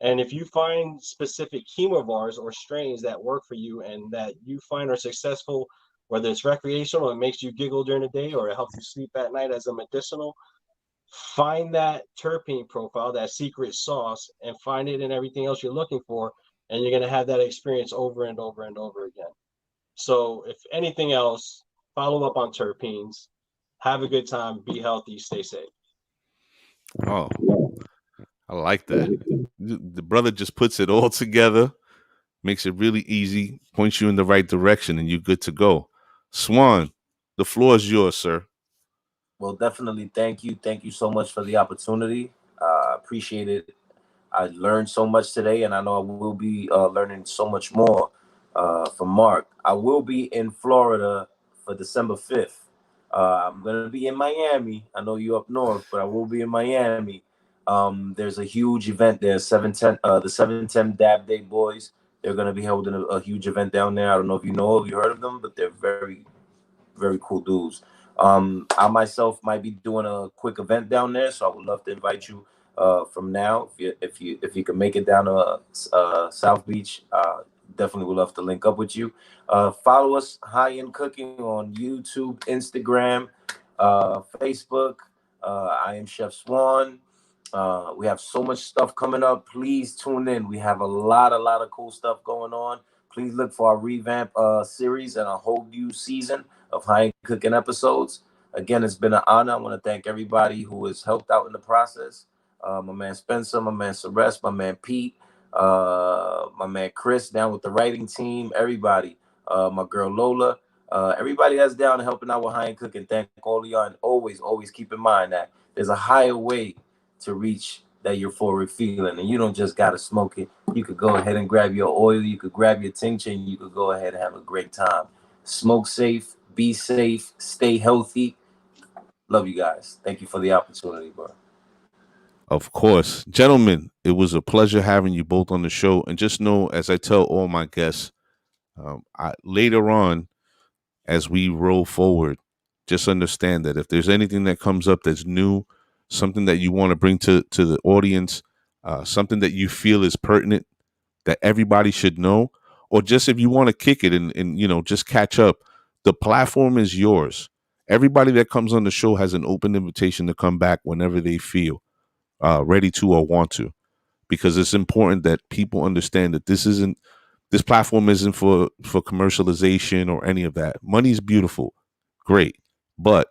S3: And if you find specific chemovars or strains that work for you and that you find are successful, whether it's recreational, it makes you giggle during the day, or it helps you sleep at night as a medicinal, find that terpene profile, that secret sauce, and find it in everything else you're looking for. And you're going to have that experience over and over and over again. So if anything else, follow up on terpenes, have a good time, be healthy, stay safe.
S1: Oh, I like that. The brother just puts it all together, makes it really easy, points you in the right direction, and you're good to go. Swan, the floor is yours, sir.
S4: Well, definitely thank you. Thank you so much for the opportunity. I appreciate it. I learned so much today, and I know I will be learning so much more from Marc. I will be in Florida for December 5th. I'm going to be in Miami. I know you up north, but I will be in Miami. There's a huge event there, 710, the 710 Dab Day Boys. They're going to be holding a huge event down there. I don't know if you heard of them, but they're very, very cool dudes. I myself might be doing a quick event down there, so I would love to invite you from now. If you can make it down to South Beach, definitely would love to link up with you. Follow us, High End Cooking, on YouTube, Instagram, Facebook. I am Chef Swan. We have so much stuff coming up. Please tune in. We have a lot of cool stuff going on. Please look for our revamp series and a whole new season of High End Cooking episodes. Again, it's been an honor. I want to thank everybody who has helped out in the process. My man Spencer, my man Celeste, my man Pete, my man Chris down with the writing team, everybody, my girl Lola, everybody that's down and helping out with High End Cooking. Thank all of y'all, and always keep in mind that there's a higher way to reach that euphoric feeling, and you don't just gotta smoke it. You could go ahead and grab your oil, you could grab your tincture, and you could go ahead and have a great time. Smoke safe, be safe, stay healthy. Love you guys. Thank you for the opportunity, bro.
S1: Of course. Gentlemen, it was a pleasure having you both on the show. And just know, as I tell all my guests, later on, as we roll forward, just understand that if there's anything that comes up that's new, something that you want to bring to the audience, something that you feel is pertinent, that everybody should know, or just if you want to kick it and just catch up, the platform is yours. Everybody that comes on the show has an open invitation to come back whenever they feel ready to or want to, because it's important that people understand that this isn't This platform isn't for commercialization or any of that. Money's beautiful, great, but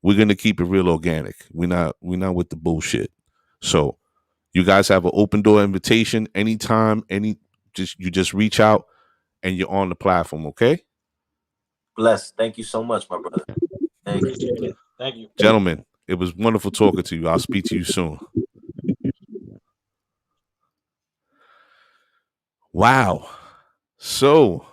S1: we're gonna keep it real organic. We're not with the bullshit. So you guys have an open door invitation anytime. You just reach out and you're on the platform. Okay,
S4: Bless. Thank you so much, my brother. Thank you.
S3: Appreciate it. Thank you.
S1: gentlemen. It was wonderful talking to you. I'll speak to you soon. Wow. So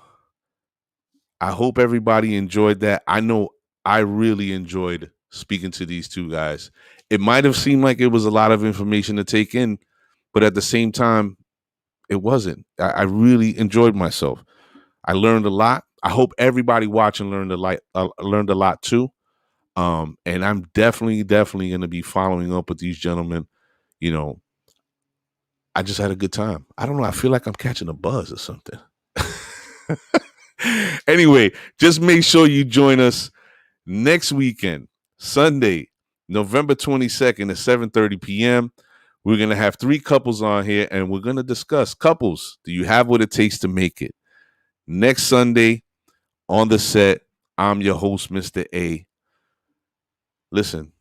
S1: I hope everybody enjoyed that. I know I really enjoyed speaking to these two guys. It might have seemed like it was a lot of information to take in, but at the same time, it wasn't. I really enjoyed myself. I learned a lot. I hope everybody watching learned a lot too. And I'm definitely going to be following up with these gentlemen. You know, I just had a good time. I don't know. I feel like I'm catching a buzz or something. Anyway, just make sure you join us next weekend, Sunday, November 22nd at 7:30 p.m. We're going to have 3 couples on here, and we're going to discuss couples. Do you have what it takes to make it? Next Sunday on the set, I'm your host, Mr. A. Listen,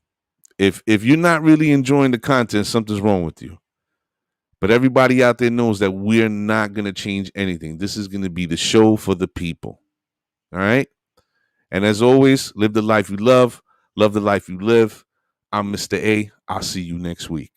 S1: if you're not really enjoying the content, something's wrong with you. But everybody out there knows that we're not going to change anything. This is going to be the show for the people. All right? And as always, live the life you love the life you live. I'm Mr. A. I'll see you next week.